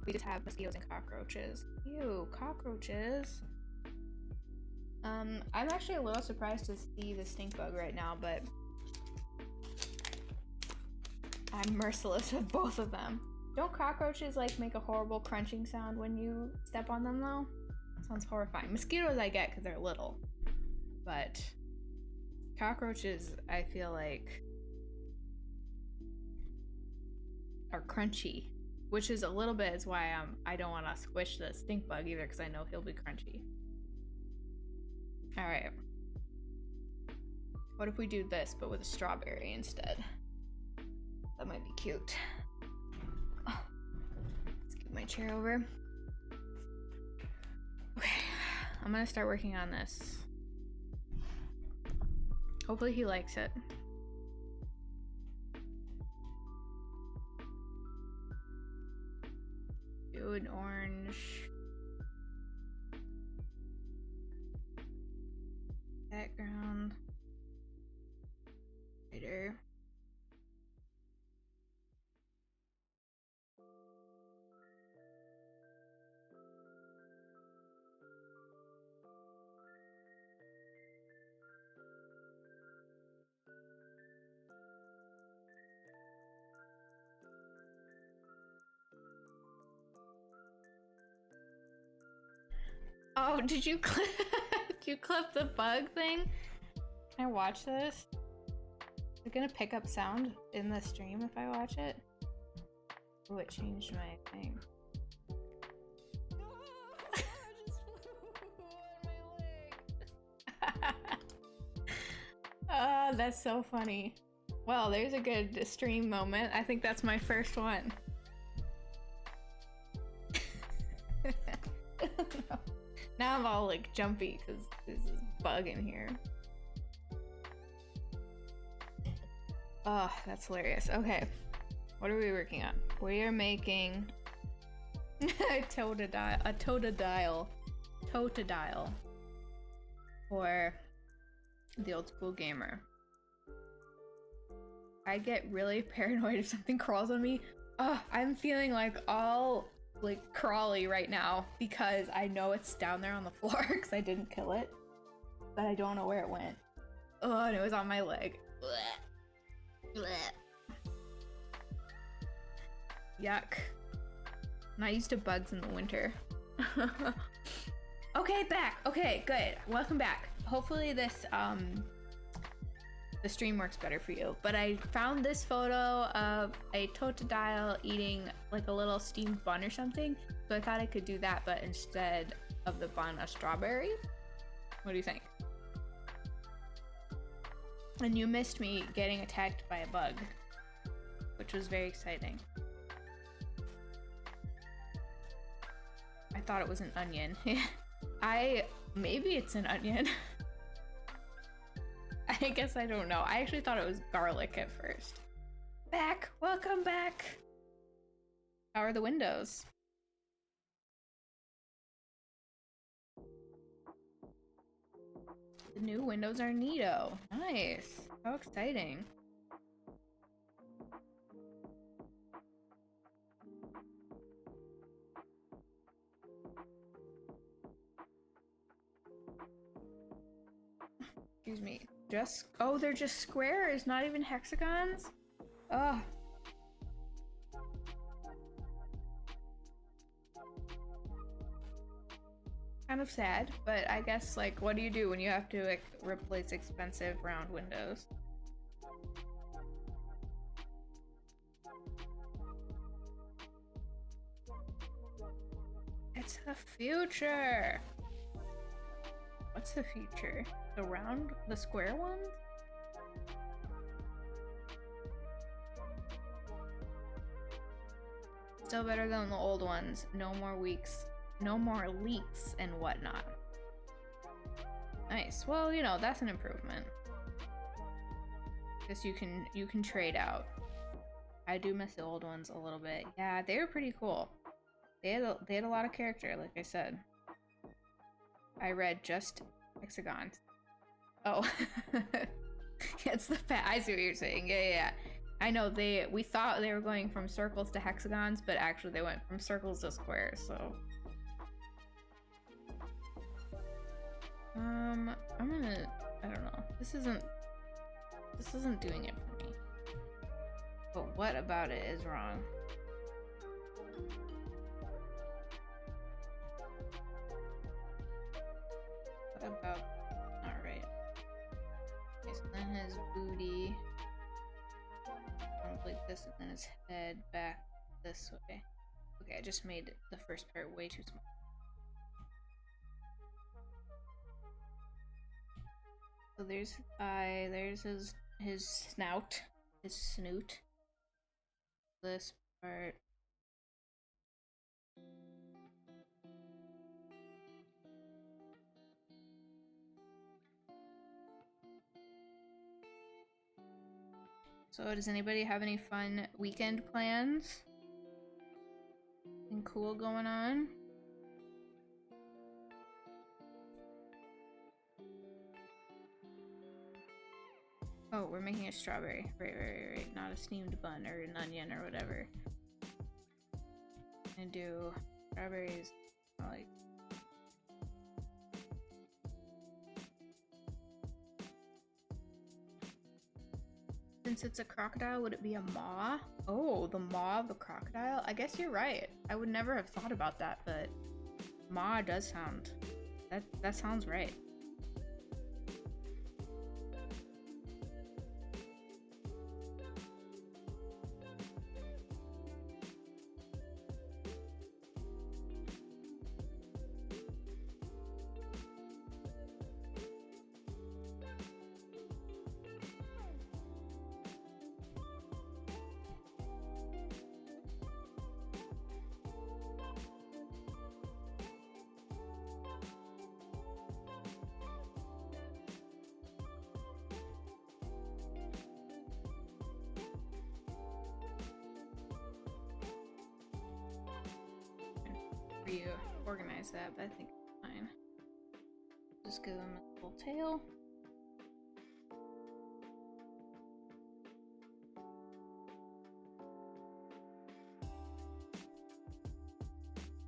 We just have mosquitoes and cockroaches. Ew, cockroaches. I'm actually a little surprised to see the stink bug right now, but I'm merciless with both of them. Don't cockroaches like make a horrible crunching sound when you step on them though? Sounds horrifying. Mosquitoes I get because they're little, but cockroaches I feel like are crunchy, which is a little bit is why I don't want to squish the stink bug either because I know he'll be crunchy. All right. What if we do this but with a strawberry instead? That might be cute. Oh, let's get my chair over. Okay, I'm gonna start working on this. Hopefully he likes it. Do an orange background. Later. Oh, did you clip the bug thing? Can I watch this? Is it gonna pick up sound in the stream if I watch it? Oh, it changed my thing. Oh, that's so funny. Well, there's a good stream moment. I think that's my first one. Now I'm all like jumpy because there's this bug in here. Oh, that's hilarious. Okay, what are we working on? We are making a totodile for the old school gamer. I get really paranoid if something crawls on me. Oh, I'm feeling like all like crawly right now because I know it's down there on the floor because I didn't kill it, but I don't know where it went. Oh, and it was on my leg. Blech. Blech. Yuck. Not used to bugs in the winter. Okay, back. Okay, good. Welcome back. Hopefully this the stream works better for you. But I found this photo of a totodile eating like a little steamed bun or something. So I thought I could do that, but instead of the bun, a strawberry. What do you think? And you missed me getting attacked by a bug, which was very exciting. I thought it was an onion. Maybe it's an onion. I guess I don't know. I actually thought it was garlic at first. Back! Welcome back! How are the windows? The new windows are neato. Nice. How exciting. Excuse me. Oh, they're just squares, not even hexagons? Oh. Kind of sad, but I guess, like, what do you do when you have to, like, replace expensive round windows? It's the future! What's the future? The square ones? Still better than the old ones. No more leaks and whatnot. Nice. Well, you know, that's an improvement. Guess you can trade out. I do miss the old ones a little bit. Yeah, they were pretty cool. They had a lot of character, like I said. I read just hexagons. Oh. It's the I see what you're saying. Yeah. I know we thought they were going from circles to hexagons, but actually they went from circles to squares, so. I don't know. This isn't doing it for me. But what about it is wrong? What about... Alright. Okay, so then his booty comes like this, and then his head back this way. Okay, I just made the first part way too small. So there's his eye, there's his snout, his snoot. This part. So does anybody have any fun weekend plans? Anything cool going on? Oh, we're making a strawberry. Right. Not a steamed bun or an onion or whatever. I'm gonna do strawberries like... Since it's a crocodile, would it be a maw? Oh, the maw of a crocodile? I guess you're right. I would never have thought about that, but maw does sound... That sounds right. Organize that, but I think it's fine. Just give him a little tail.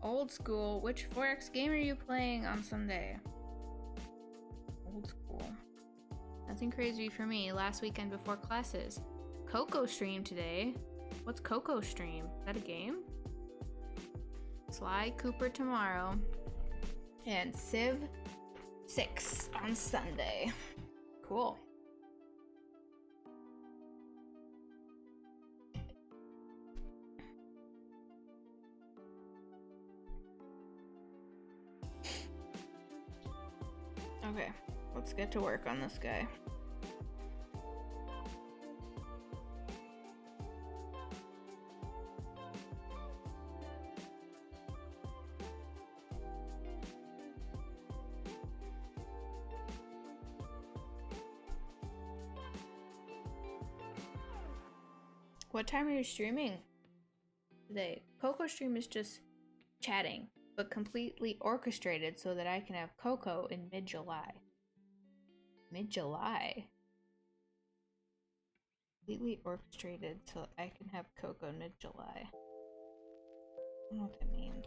Old school. Which 4X game are you playing on Sunday? Old school. Nothing crazy for me. Last weekend before classes. Coco stream today. What's Coco stream? Is that a game? Sly Cooper tomorrow, and Civ 6 on Sunday. Cool. Okay, let's get to work on this guy. What time are you streaming today? Coco stream is just chatting, but completely orchestrated so that I can have Coco in mid-July. Mid-July? Completely orchestrated so I can have Coco mid-July. I don't know what that means.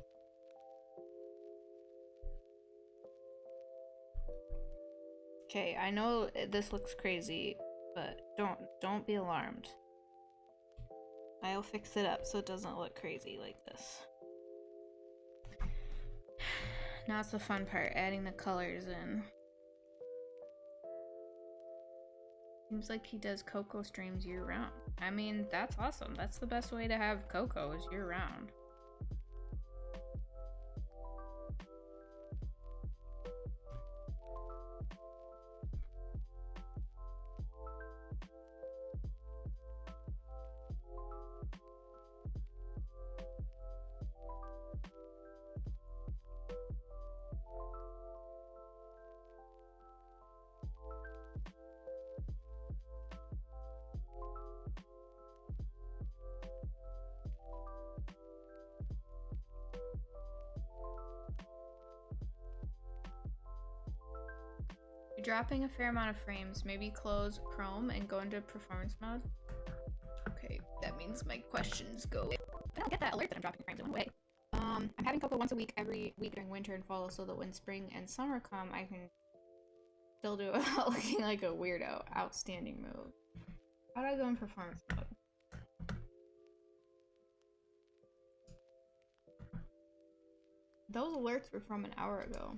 Okay, I know this looks crazy, but don't be alarmed. I'll fix it up so it doesn't look crazy like this. Now it's the fun part, adding the colors in. Seems like he does Coco streams year round. I mean, that's awesome. That's the best way to have Coco is year round. Dropping a fair amount of frames. Maybe close Chrome and go into performance mode. Okay, that means my questions go away. I don't get that alert that I'm dropping frames. It went away. I'm having Coco once a week every week during winter and fall so that when spring and summer come, I can still do it without looking like a weirdo. Outstanding move. How do I go in performance mode? Those alerts were from an hour ago.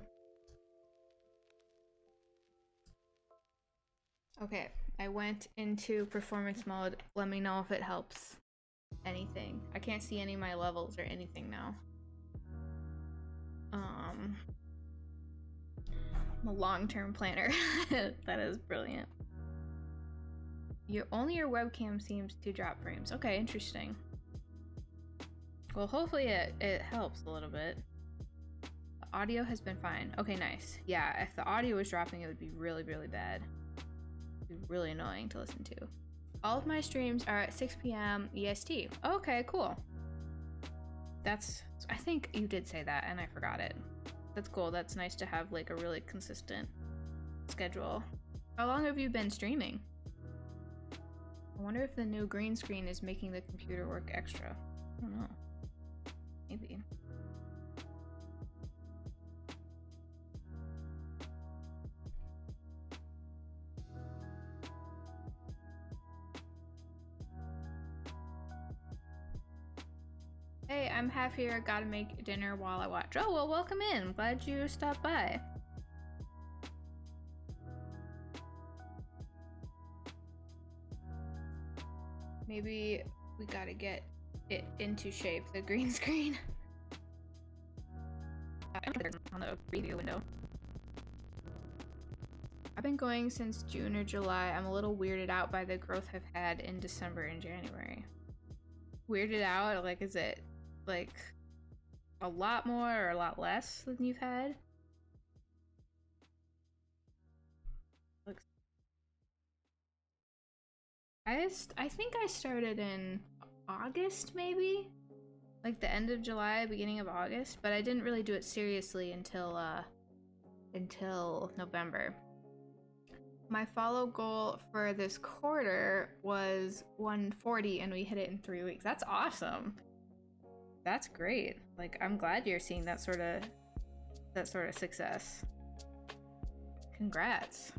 Okay, I went into performance mode. Let me know if it helps anything. I can't see any of my levels or anything now. I'm a long-term planner. That is brilliant. Only your webcam seems to drop frames. Okay, interesting. Well, hopefully it helps a little bit. The audio has been fine. Okay, nice. Yeah, if the audio was dropping, it would be really, really bad. It'd be really annoying to listen to. All of my streams are at 6 p.m. EST. Okay, cool. I think you did say that and I forgot it. That's cool. That's nice to have like a really consistent schedule. How long have you been streaming? I wonder if the new green screen is making the computer work extra. I don't know. Maybe. Hey, I'm half here. Gotta make dinner while I watch. Oh, well, welcome in. Glad you stopped by. Maybe we gotta get it into shape, the green screen. On the preview window. I've been going since June or July. I'm a little weirded out by the growth I've had in December and January. Weirded out? Like, is it like a lot more or a lot less than you've had? I think I started in August, maybe? Like the end of July, beginning of August, but I didn't really do it seriously until November. My follow goal for this quarter was 140 and we hit it in 3 weeks. That's awesome. That's great. Like, I'm glad you're seeing that sort of success. Congrats.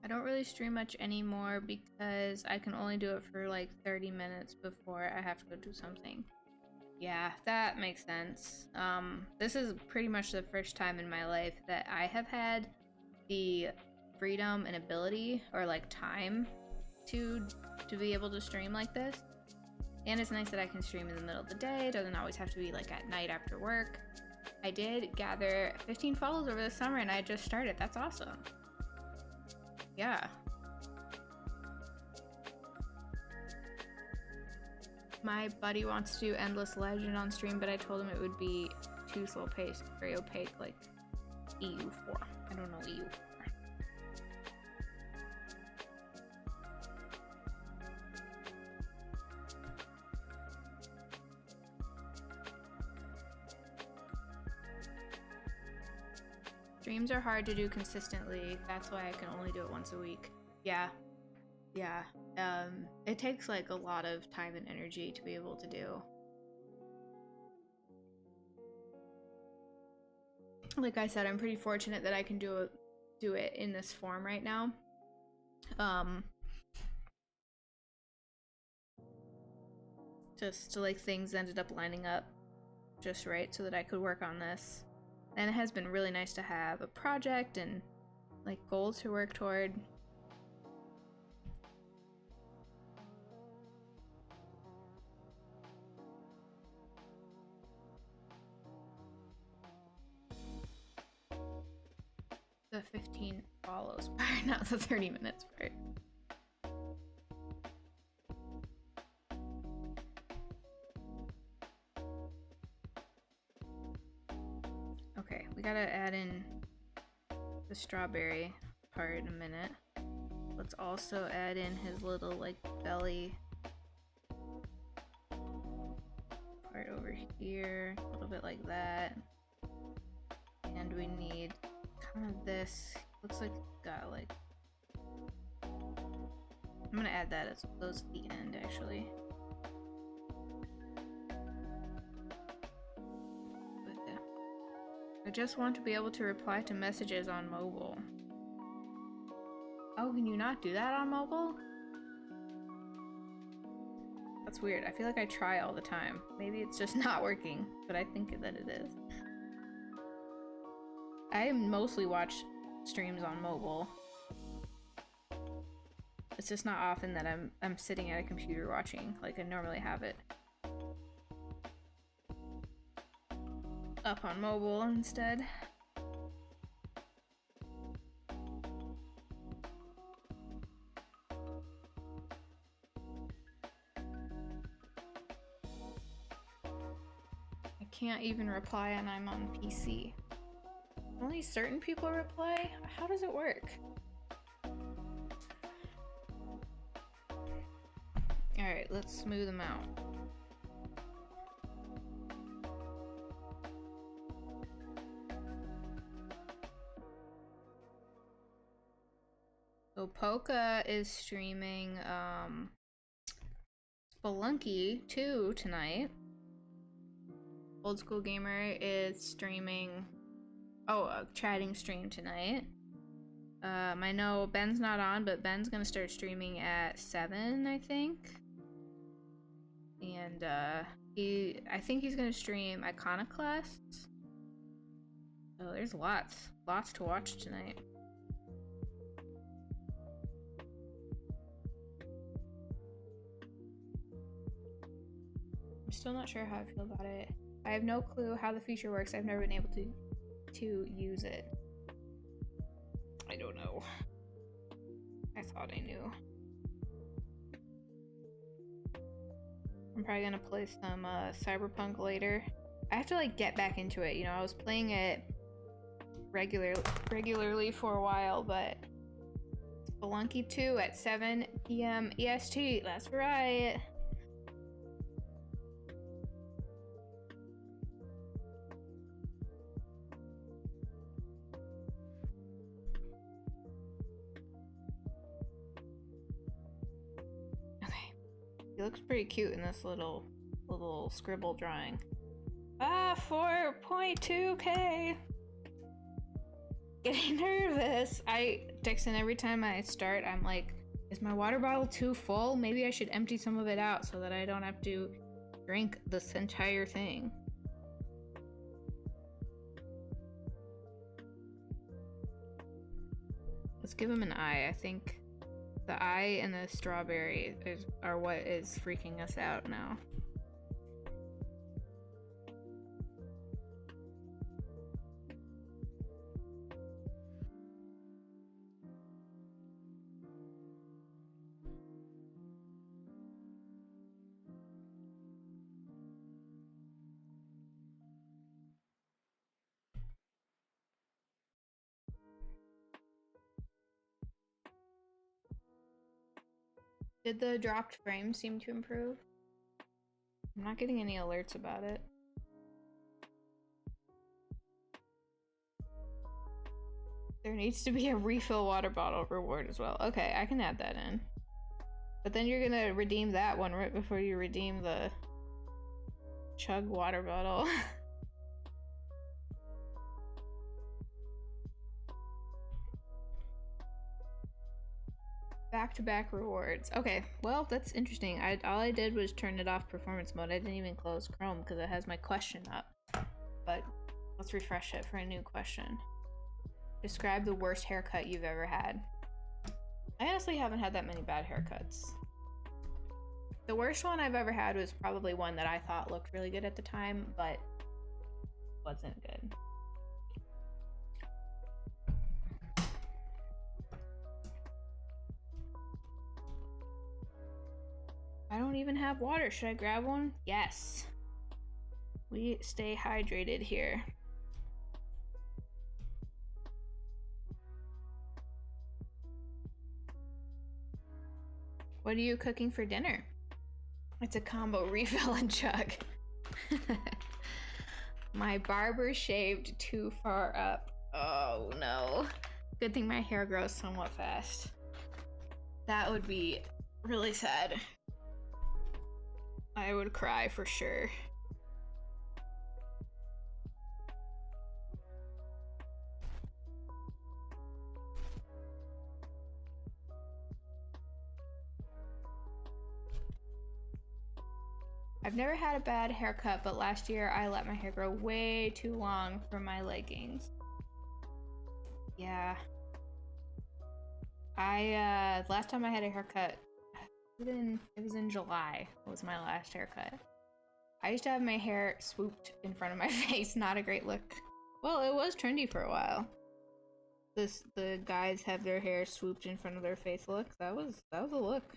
I don't really stream much anymore because I can only do it for like 30 minutes before I have to go do something. Yeah, that makes sense. This is pretty much the first time in my life that I have had the freedom and ability, or like time, to be able to stream like this. And it's nice that I can stream in the middle of the day. It doesn't always have to be like at night after work. I did gather 15 follows over the summer and I just started. That's awesome. Yeah. My buddy wants to do Endless Legend on stream, but I told him it would be too slow paced, very opaque, like EU4. I don't know EU4. Streams are hard to do consistently. That's why I can only do it once a week. Yeah. Yeah. It takes like a lot of time and energy to be able to do. Like I said, I'm pretty fortunate that I can do it in this form right now. Just like things ended up lining up just right so that I could work on this. And it has been really nice to have a project and like goals to work toward. The 15 follows part, not the 30 minutes part. Okay, we gotta add in the strawberry part in a minute. Let's also add in his little like belly part over here, a little bit like that. And we need kind of this. Looks like it's got like. I'm gonna add that as close to the end actually. I just want to be able to reply to messages on mobile. Oh, can you not do that on mobile? That's weird. I feel like I try all the time. Maybe it's just not working, but I think that it is. I mostly watch streams on mobile. It's just not often that I'm sitting at a computer watching like I normally have it. Up on mobile instead. I can't even reply and I'm on PC. Only certain people reply? How does it work? Alright, let's smooth them out. So Polka is streaming Spelunky 2 tonight. Old School Gamer is streaming a chatting stream tonight. I know Ben's not on, but Ben's gonna start streaming at 7, I think. And I think he's gonna stream Iconoclasts. So there's lots to watch tonight. I'm still not sure how I feel about it. I have no clue how the feature works. I've never been able to use it. I don't know. I thought I knew. I'm probably gonna play some Cyberpunk later. I have to like get back into it. You know, I was playing it regularly for a while, but Spelunky 2 at 7 p.m. EST. That's right. He looks pretty cute in this little scribble drawing. 4.2k. Getting nervous. Dixon, every time I start, I'm like, is my water bottle too full? Maybe I should empty some of it out so that I don't have to drink this entire thing. Let's give him an eye. I think the eye and the strawberry are what is freaking us out now. Did the dropped frame seem to improve? I'm not getting any alerts about it. There needs to be a refill water bottle reward as well. Okay, I can add that in. But then you're gonna redeem that one right before you redeem the chug water bottle. Back-to-back rewards. Okay, well, that's interesting. All I did was turn it off performance mode. I didn't even close Chrome because it has my question up. But let's refresh it for a new question. Describe the worst haircut you've ever had. I honestly haven't had that many bad haircuts. The worst one I've ever had was probably one that I thought looked really good at the time, but wasn't good. I don't even have water. Should I grab one? Yes. We stay hydrated here. What are you cooking for dinner? It's a combo refill and chug. My barber shaved too far up. Oh no. Good thing my hair grows somewhat fast. That would be really sad. I would cry for sure. I've never had a bad haircut, but last year I let my hair grow way too long for my leggings. Yeah. Last time I had a haircut, it was in July, was my last haircut. I used to have my hair swooped in front of my face, not a great look. Well, it was trendy for a while. The guys have their hair swooped in front of their face look. That was a look.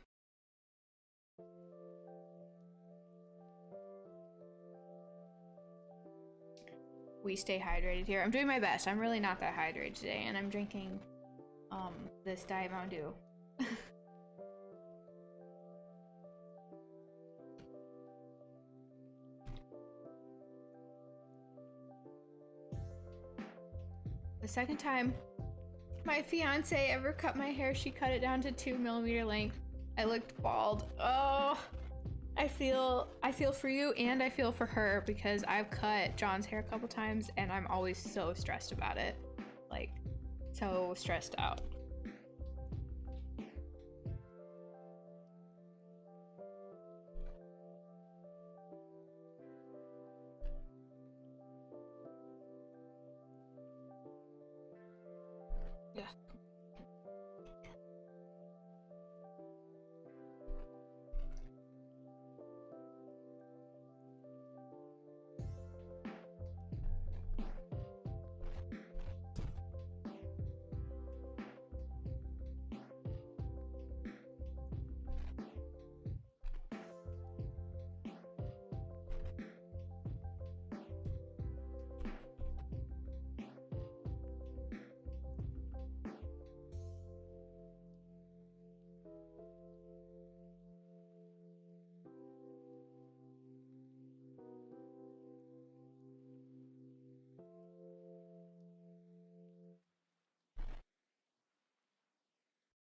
We stay hydrated here. I'm doing my best. I'm really not that hydrated today, and I'm drinking this Diet Mountain Dew. The second time my fiance ever cut my hair, she cut it down to 2mm length. I looked bald. Oh, I feel for you, and I feel for her, because I've cut John's hair a couple times and I'm always so stressed about it. Like, so stressed out. Yeah.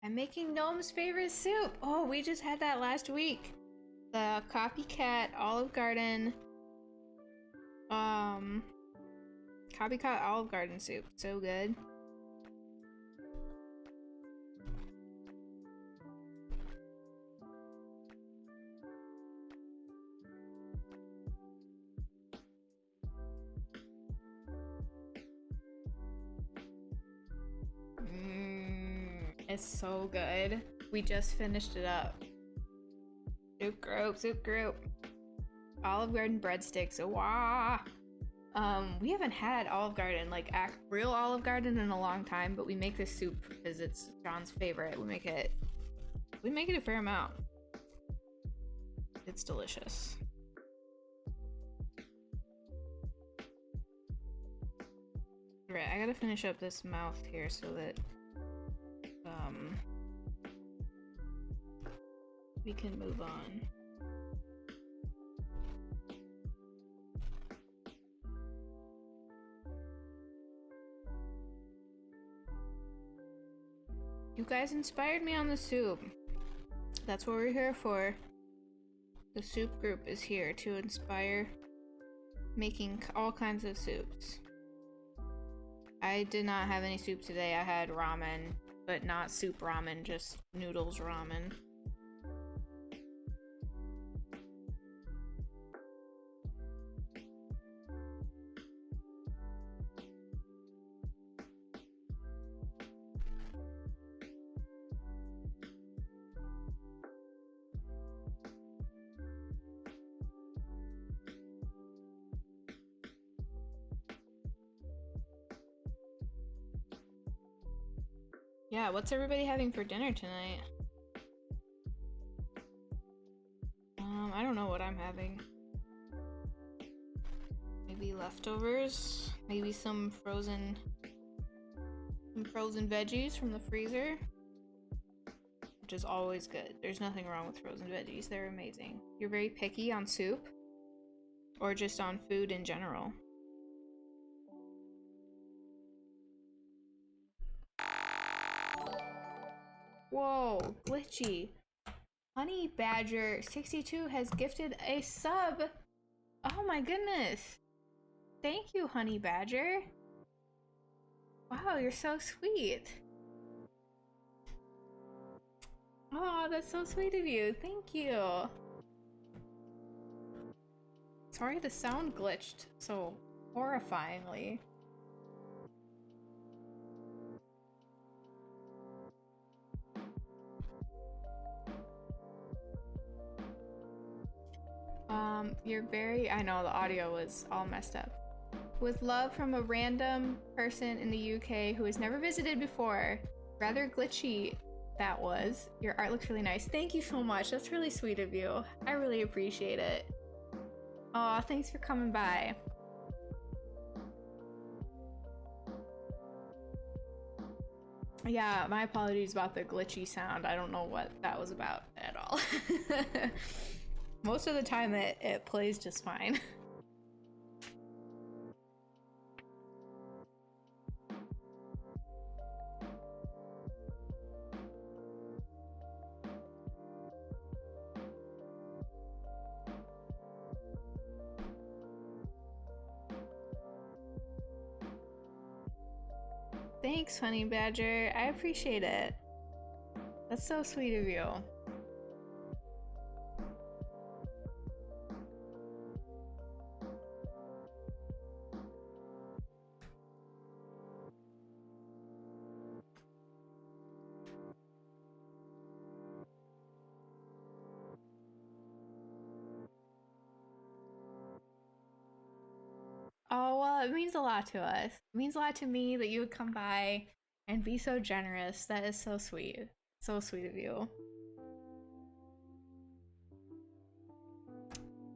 I'm making Gnome's favorite soup. Oh, we just had that last week. The Copycat Olive Garden, Copycat Olive Garden soup. So good. It's so good. We just finished it up. Soup group, soup group. Olive Garden breadsticks. Wow. We haven't had Olive Garden, like real Olive Garden, in a long time, but we make this soup because it's John's favorite. We make it a fair amount. It's delicious. Right, I gotta finish up this mouth here so that we can move on. You guys inspired me on the soup. That's what we're here for. The soup group is here to inspire making all kinds of soups. I did not have any soup today. I had ramen, but not soup ramen, just noodles ramen. Yeah, what's everybody having for dinner tonight? I don't know what I'm having. Maybe leftovers? Maybe some frozen veggies from the freezer? which is always good. There's nothing wrong with frozen veggies. They're amazing. You're very picky on soup? Or just on food in general? Whoa, glitchy. Honey Badger 62 has gifted a sub. Oh my goodness. Thank you, Honey Badger. Wow, you're so sweet. Oh, that's so sweet of you. Thank you. Sorry the sound glitched so horrifyingly. You're very, I know the audio was all messed up. With love from a random person in the UK who has never visited before. Rather glitchy that was. Your art looks really nice. Thank you so much. That's really sweet of you. I really appreciate it. Aw, thanks for coming by. Yeah, my apologies about the glitchy sound. I don't know what that was about at all. Most of the time it plays just fine. Thanks, Honey Badger. I appreciate it. That's so sweet of you. Oh, well, it means a lot to us. It means a lot to me that you would come by and be so generous. That is so sweet. So sweet of you.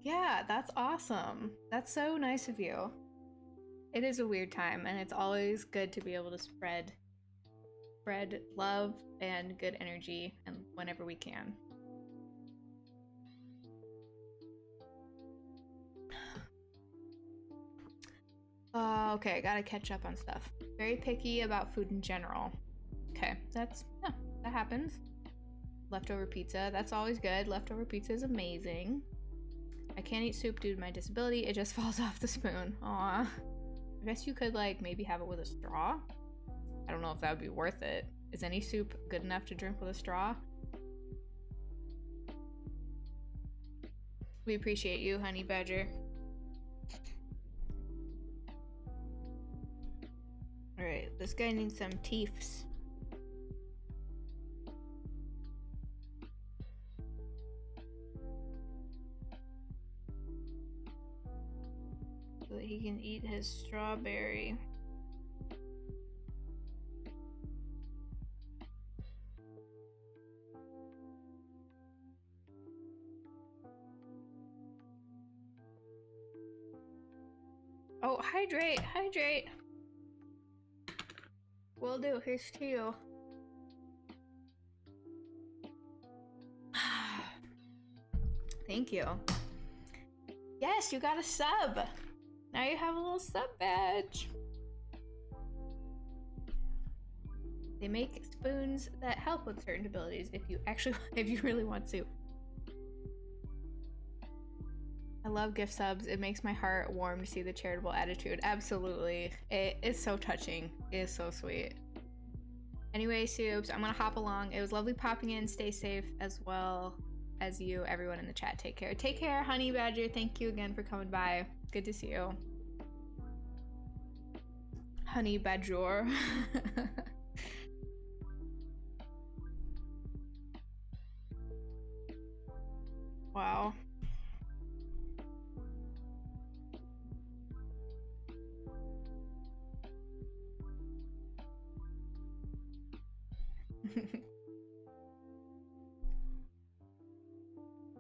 Yeah, that's awesome. That's so nice of you. It is a weird time, and it's always good to be able to spread love and good energy and whenever we can. Okay, gotta catch up on stuff. Very picky about food in general. Okay, that happens. Leftover pizza, that's always good. Leftover pizza is amazing. I can't eat soup due to my disability. It just falls off the spoon. Aw. I guess you could, like, maybe have it with a straw. I don't know if that would be worth it. Is any soup good enough to drink with a straw? We appreciate you, Honey Badger. Alright, this guy needs some teeths. So that he can eat his strawberry. Oh, hydrate, hydrate. Will do. Here's to you. Thank you. Yes, you got a sub. Now you have a little sub badge. They make spoons that help with certain abilities if you really want to. I love gift subs. It makes my heart warm to see the charitable attitude. Absolutely. It is so touching. It is so sweet. Anyway, Soups, I'm gonna hop along. It was lovely popping in. Stay safe as well as you, everyone in the chat. Take care. Take care, Honey Badger. Thank you again for coming by. Good to see you. Honey Badger. Wow.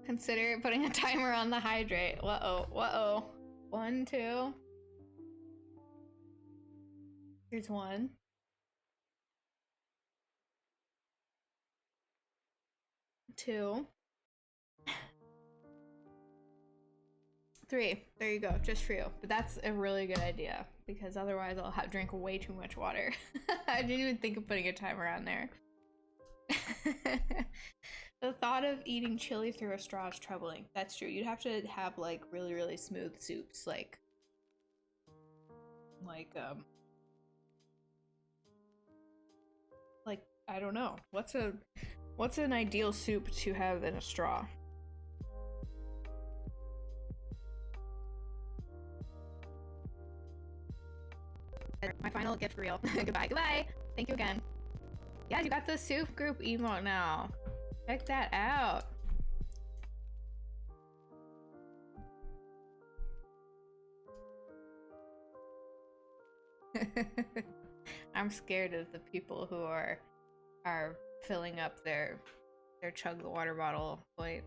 Consider putting a timer on the hydrate. Uh-oh, uh-oh. 1, 2. Here's 1. 2, 3. There you go, just for you. But that's a really good idea because otherwise I'll drink way too much water. I didn't even think of putting a timer on there. The thought of eating chili through a straw is troubling. That's true. You'd have to have like really, really smooth soups, like I don't know. What's an ideal soup to have in a straw? My final gift for real. Goodbye. Thank you again. Yeah, you got the soup group emote now. Check that out. I'm scared of the people who are filling up their chug the water bottle point.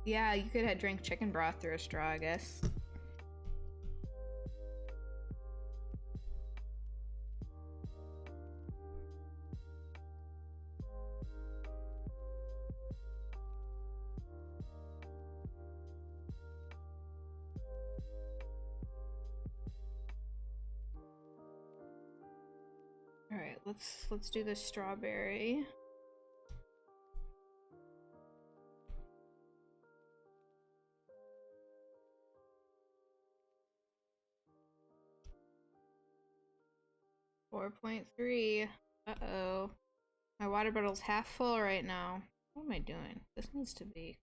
Yeah, you could drink chicken broth through a straw, I guess. Alright, let's do the strawberry. .3. Uh-oh. My water bottle's half full right now. What am I doing? This needs to be...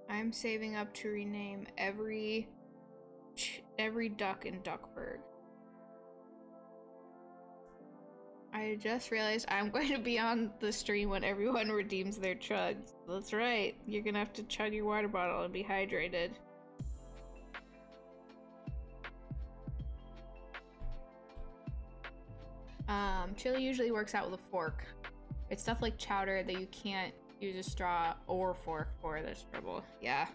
I'm saving up to rename every duck in Duckburg. I just realized I'm going to be on the stream when everyone redeems their chugs. That's right. You're gonna have to chug your water bottle and be hydrated. Chili usually works out with a fork. It's stuff like chowder that you can't use a straw or fork for. There's trouble. Yeah.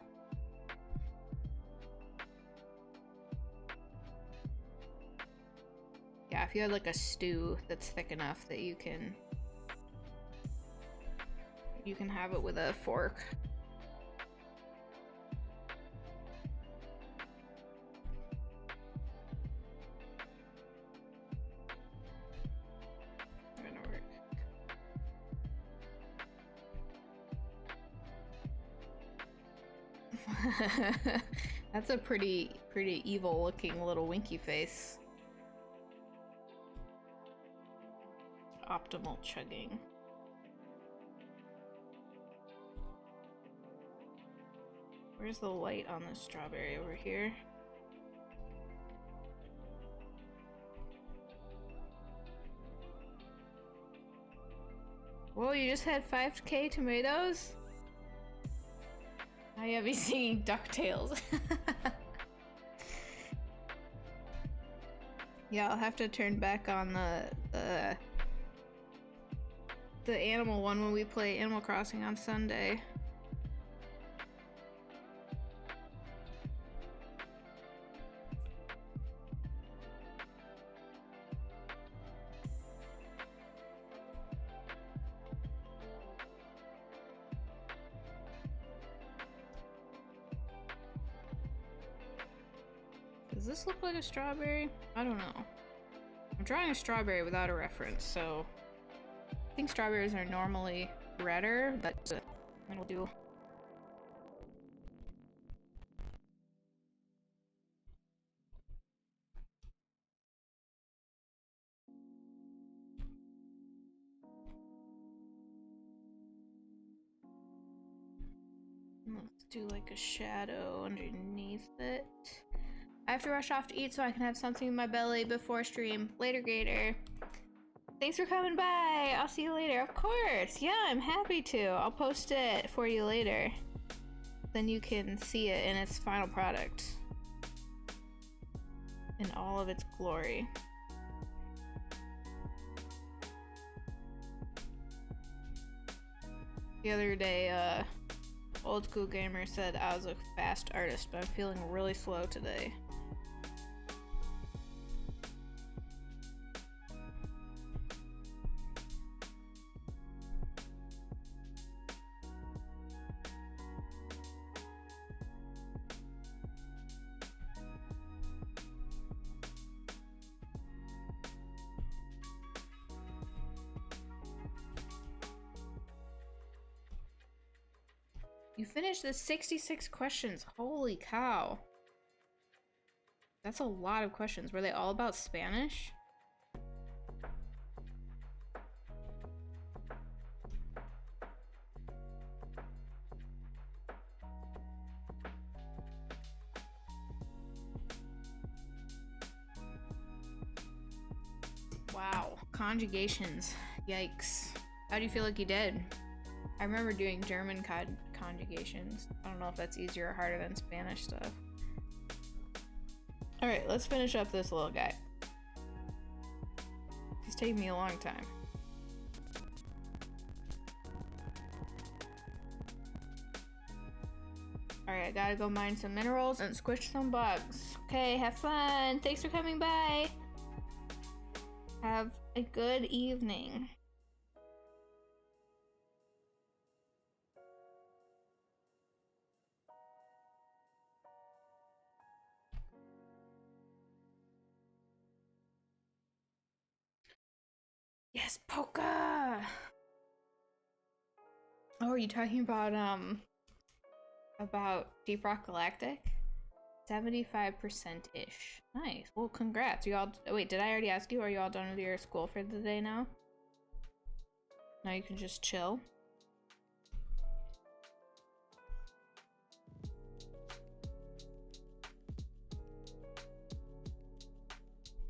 Yeah, if you had like a stew that's thick enough that you can have it with a fork. That's a pretty evil looking little winky face. Optimal chugging. Where's the light on this strawberry? Over here? Whoa, you just had 5k tomatoes? I have you singing DuckTales. Yeah, I'll have to turn back on the animal one when we play Animal Crossing on Sunday. Does this look like a strawberry? I don't know. I'm drawing a strawberry without a reference, so I think strawberries are normally redder, but it'll do. Let's do like a shadow underneath it. I have to rush off to eat so I can have something in my belly before stream. Later, Gator. Thanks for coming by. I'll see you later. Of course. Yeah, I'm happy to. I'll post it for you later. Then you can see it in its final product. In all of its glory. The other day, Old School Gamer said I was a fast artist, but I'm feeling really slow today. You finished the 66 questions. Holy cow. That's a lot of questions. Were they all about Spanish? Wow. Conjugations. Yikes. How do you feel like you did? I remember doing German conjugations. I don't know if that's easier or harder than Spanish stuff. Alright, let's finish up this little guy. He's taking me a long time. Alright, I gotta go mine some minerals and squish some bugs. Okay, have fun. Thanks for coming by. Have a good evening. Yes, Polka! Oh, are you talking about Deep Rock Galactic? 75%-ish. Nice. Well, congrats. You all... Wait, did I already ask you? Are you all done with your school for the day now? Now you can just chill?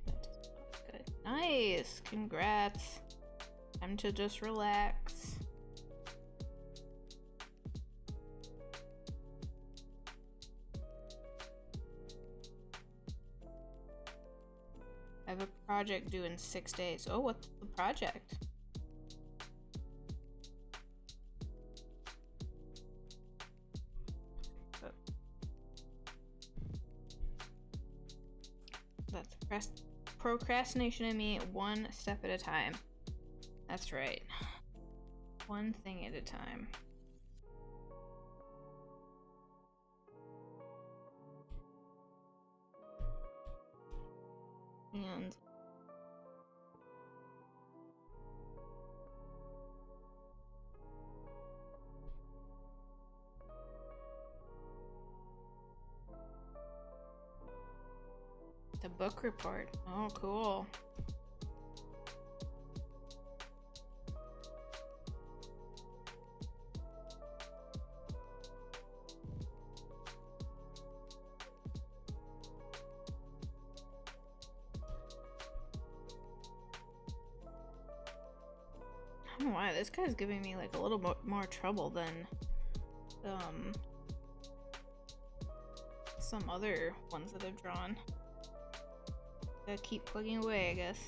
Good. Nice! Congrats. Time to just relax. I have a project due in 6 days. Oh, what's the project? That's procrastination in me, one step at a time. That's right. One thing at a time. And the book report. Oh, cool. I don't know why this guy's giving me like a little more trouble than some other ones that I've drawn. Gotta keep plugging away, I guess.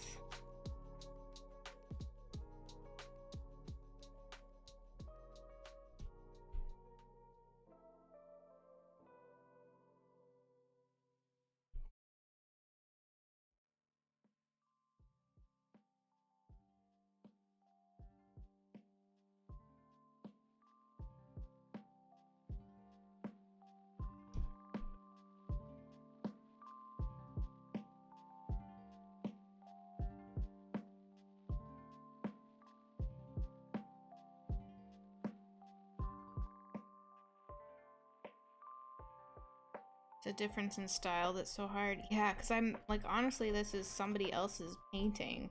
The difference in style that's so hard. Yeah, because I'm like, honestly, this is somebody else's painting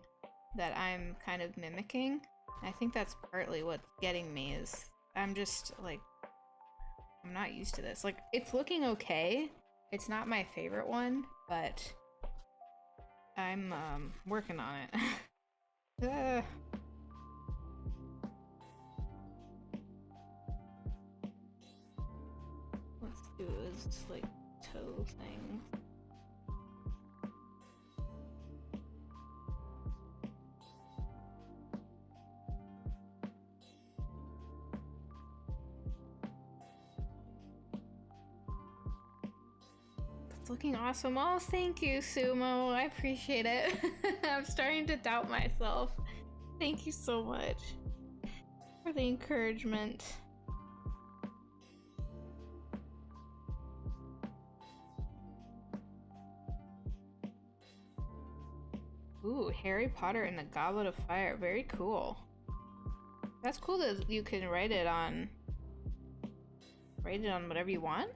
that I'm kind of mimicking. I think that's partly what's getting me is I'm just like, I'm not used to this. Like, it's looking okay. It's not my favorite one, but I'm working on it. Let's do is like toe thing. It's looking awesome. Oh, thank you, Sumo. I appreciate it. I'm starting to doubt myself. Thank you so much for the encouragement. Ooh, Harry Potter and the Goblet of Fire. Very cool. That's cool that you can write it on whatever you want,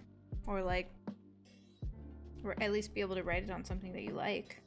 or like, or at least be able to write it on something that you like.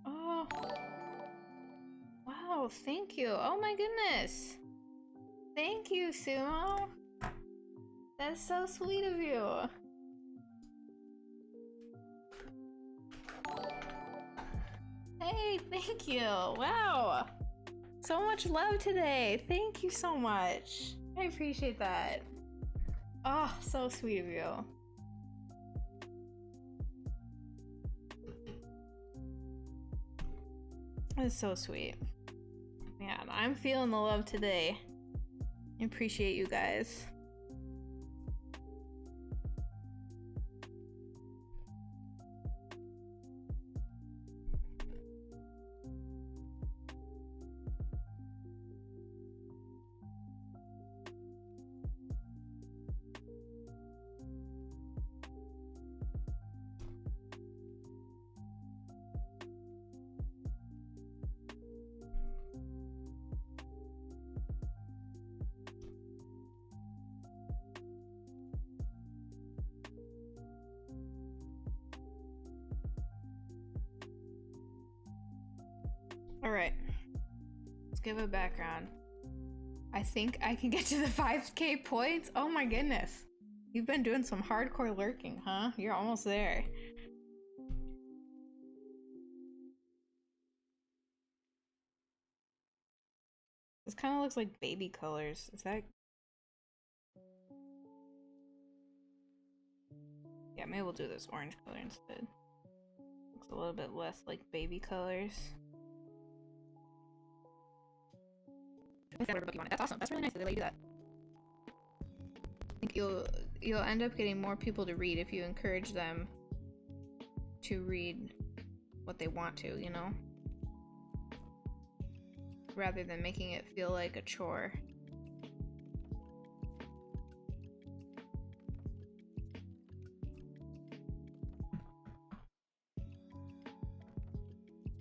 Oh, wow, thank you. Oh my goodness. Thank you, Sumo. That's so sweet of you. Hey, thank you. Wow. So much love today. Thank you so much. I appreciate that. Oh, so sweet of you. That's so sweet. Man, I'm feeling the love today. I appreciate you guys. Alright. Let's give a background. I think I can get to the 5k points. Oh my goodness. You've been doing some hardcore lurking, huh? You're almost there. This kind of looks like baby colors. Is that... Yeah, maybe we'll do this orange color instead. Looks a little bit less like baby colors. That's awesome. That's really nice that they let you do that. I think you'll end up getting more people to read if you encourage them to read what they want to, you know? Rather than making it feel like a chore.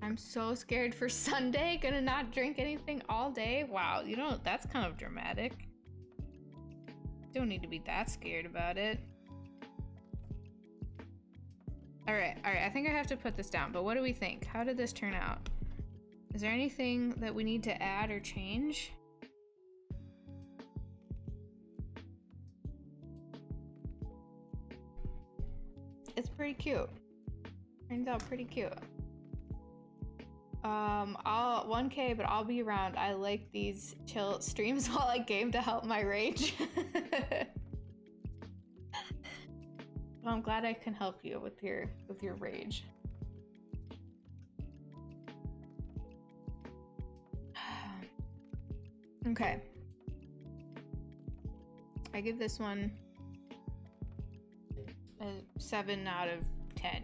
I'm so scared for Sunday. Gonna not drink anything all day. Wow, you know, that's kind of dramatic. Don't need to be that scared about it. Alright, I think I have to put this down, but what do we think? How did this turn out? Is there anything that we need to add or change? It's pretty cute. Turns out pretty cute. I'll 1k, but I'll be around. I like these chill streams while I game to help my rage. Well, I'm glad I can help you with your rage. Okay. I give this one a 7 out of 10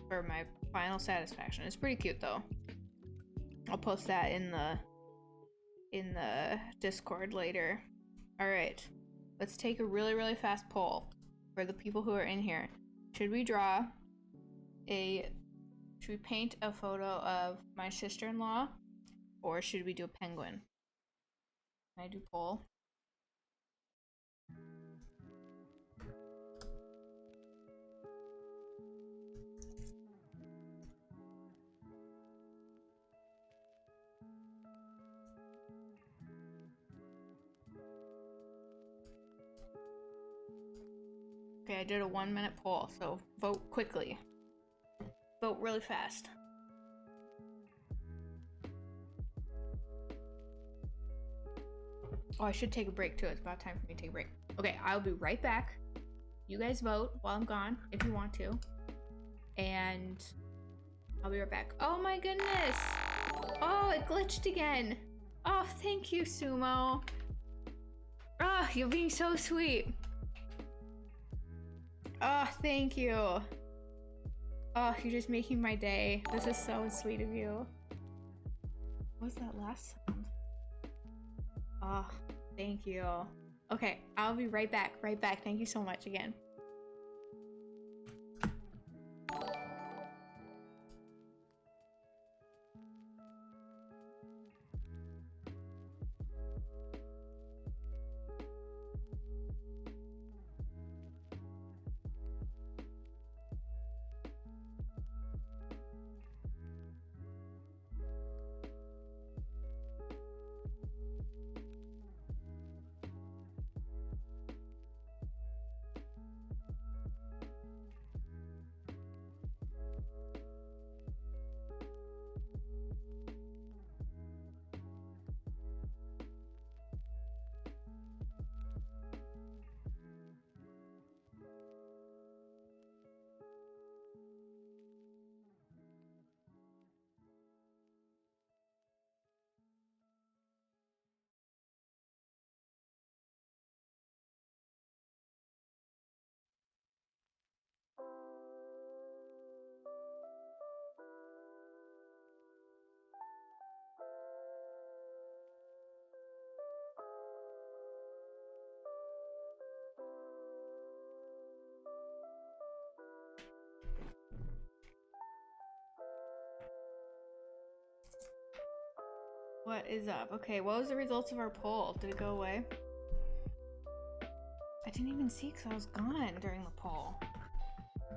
for my final satisfaction. It's pretty cute though. I'll post that in the Discord later. All right, let's take a really fast poll for the people who are in here. Should we paint a photo of my sister-in-law, or should we do a penguin? Can I do poll? Okay, I did a 1-minute poll, so vote quickly. Vote really fast. Oh, I should take a break too. It's about time for me to take a break. Okay, I'll be right back. You guys vote while I'm gone if you want to. And I'll be right back. Oh my goodness! Oh, it glitched again. Oh, thank you, Sumo. Oh, you're being so sweet. Oh, thank you. Oh, you're just making my day. This is so sweet of you. What was that last sound? Oh, thank you. Okay, I'll be right back. Right back. Thank you so much again. What is up? Okay, what was the results of our poll? Did it go away? I didn't even see because I was gone during the poll.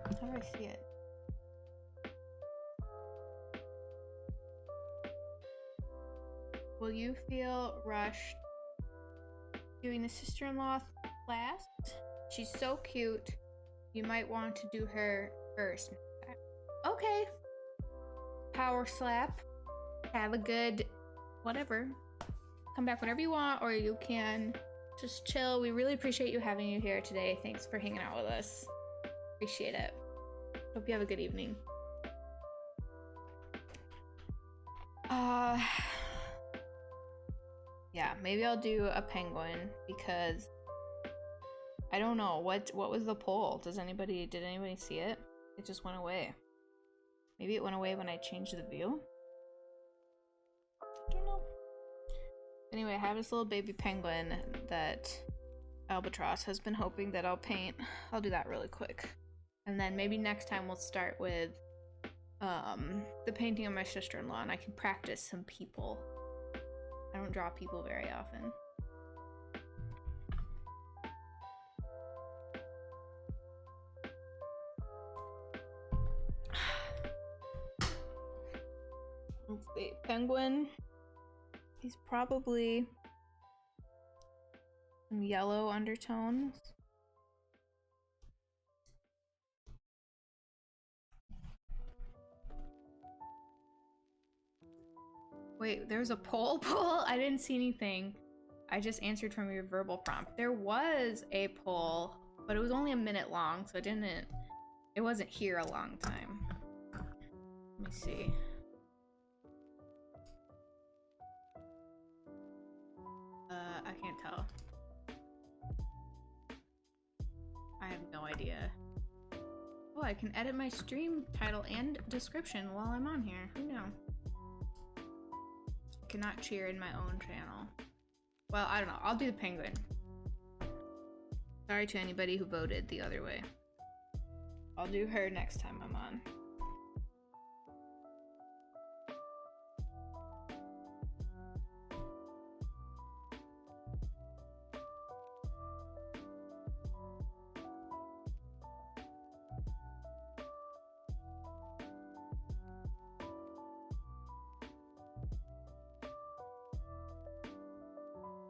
How do I see it? Will you feel rushed doing the sister-in-law last? She's so cute. You might want to do her first. Okay. Power slap. Have a good whatever. Come back whenever you want, or you can just chill. We really appreciate you having you here today. Thanks for hanging out with us. Appreciate it. Hope you have a good evening. Yeah, maybe I'll do a penguin because I don't know what was the poll. Did anybody see it? It just went away. Maybe it went away when I changed the view. I don't know. Anyway, I have this little baby penguin that Albatross has been hoping that I'll paint. I'll do that really quick. And then maybe next time we'll start with the painting of my sister-in-law and I can practice some people. I don't draw people very often. Let's see. Penguin. He's probably some yellow undertones. Wait, there's a poll? I didn't see anything. I just answered from your verbal prompt. There was a poll, but it was only a minute long, so it wasn't here a long time. Let me see. I can't tell. I have no idea. Oh, I can edit my stream title and description while I'm on here. Who knew? I cannot cheer in my own channel. Well, I don't know. I'll do the penguin. Sorry to anybody who voted the other way. I'll do her next time I'm on.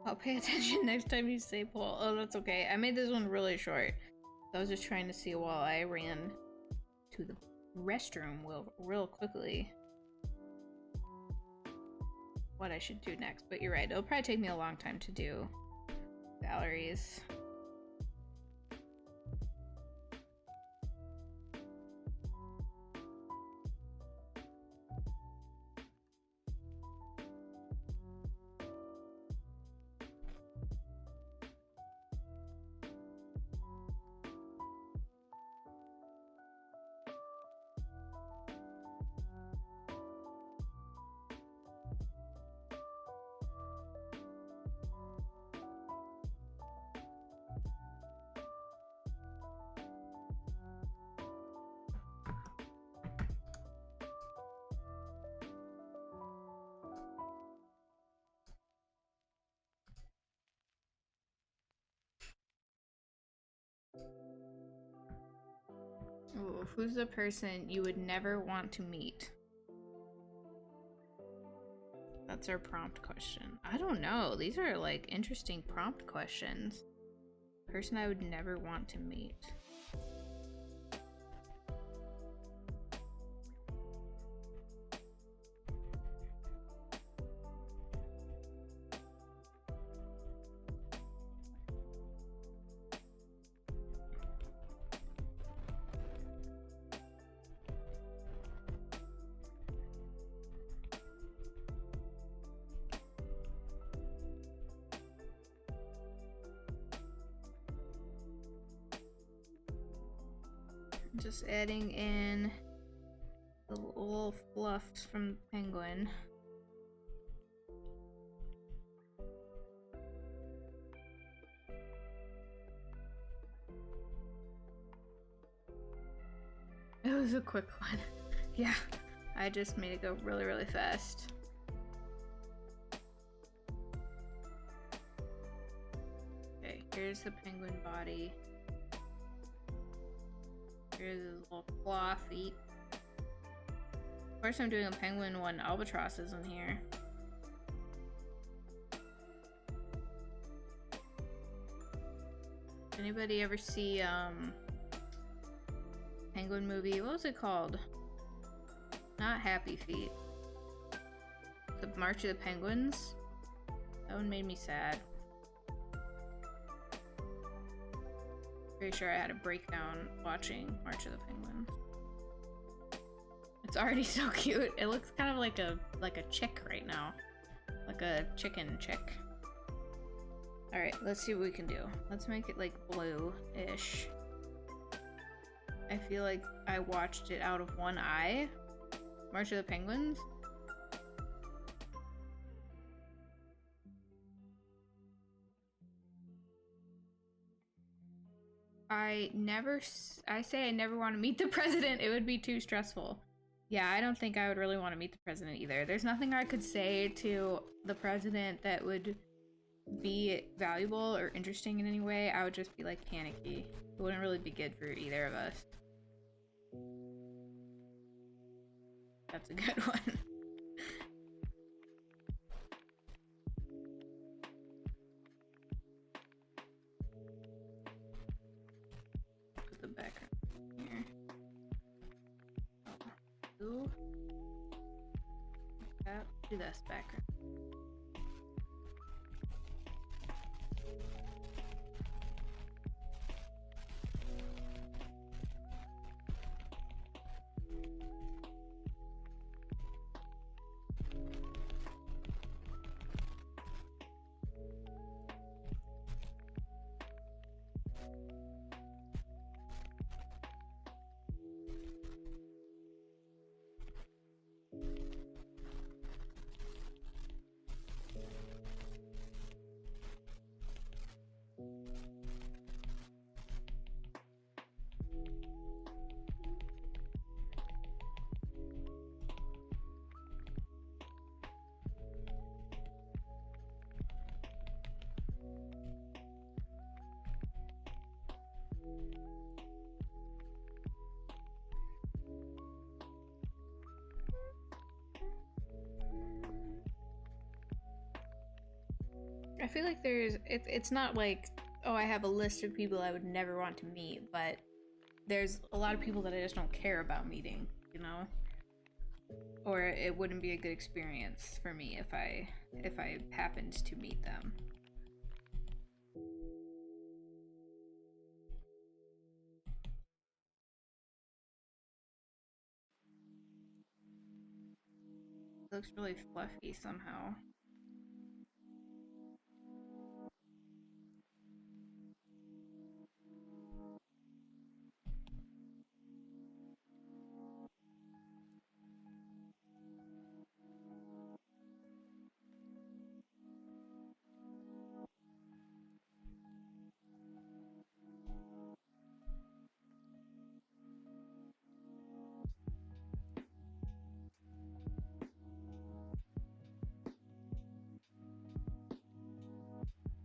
I'll pay attention next time you say poll. Oh, that's okay. I made this one really short. I was just trying to see while I ran to the restroom real quickly what I should do next. But you're right, it'll probably take me a long time to do Valerie's. Ooh, who's the person you would never want to meet? That's our prompt question. I don't know. These are like interesting prompt questions. Person I would never want to meet. Just adding in the little fluffs from the penguin. It was a quick one. Yeah, I just made it go really, really fast. Okay, here's the penguin body. Here's his little claw feet. Of course I'm doing a penguin when Albatross isn't here. Anybody ever see penguin movie? What was it called? Not Happy Feet. The March of the Penguins? That one made me sad. Pretty sure I had a breakdown watching March of the Penguins. It's already so cute. It looks kind of like a chick right now. Like a chicken chick. Alright, let's see what we can do. Let's make it like blue-ish. I feel like I watched it out of one eye. March of the Penguins. I say I never want to meet the president. It would be too stressful. Yeah, I don't think I would really want to meet the president either. There's nothing I could say to the president that would be valuable or interesting in any way. I would just be like panicky. It wouldn't really be good for either of us. That's a good one. Put the background here. Ooh. Do this background. I feel like it's not like oh, I have a list of people I would never want to meet, but there's a lot of people that I just don't care about meeting, you know? Or it wouldn't be a good experience for me if I happened to meet them. It looks really fluffy somehow.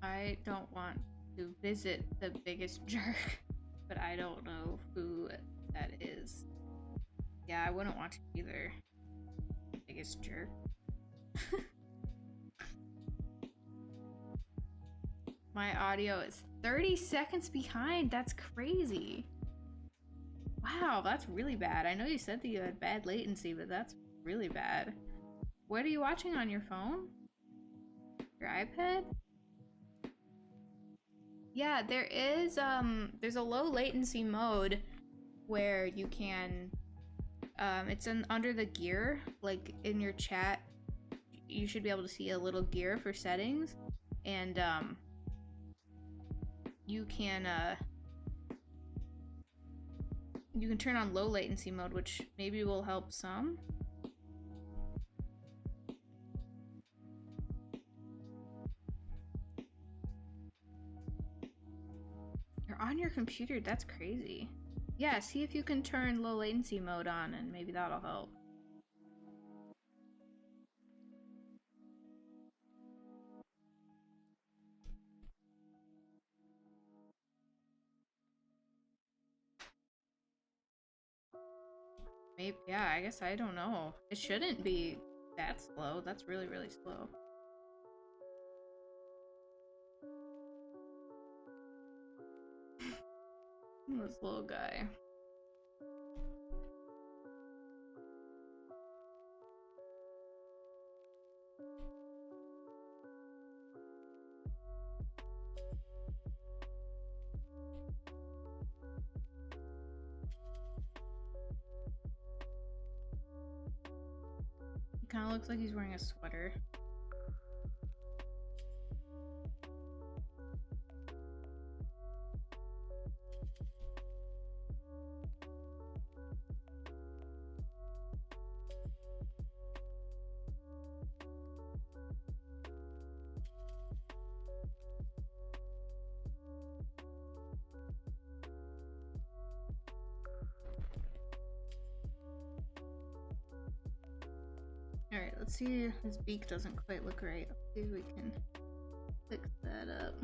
I don't want to visit the biggest jerk, but I don't know who that is. Yeah, I wouldn't want to either. Biggest jerk. My audio is 30 seconds behind. That's crazy. Wow, that's really bad. I know you said that you had bad latency, but that's really bad. What are you watching on your phone? Your iPad? Yeah, there's a low latency mode where you can it's under the gear, like in your chat, you should be able to see a little gear for settings, and you can turn on low latency mode, which maybe will help some. You're on your computer, that's crazy. Yeah, see if you can turn low latency mode on and maybe that'll help. Maybe, yeah, I guess I don't know. It shouldn't be that slow. That's really, really slow. This little guy. He kind of looks like he's wearing a sweater. Alright, let's see. His beak doesn't quite look right. Let's see if we can fix that up.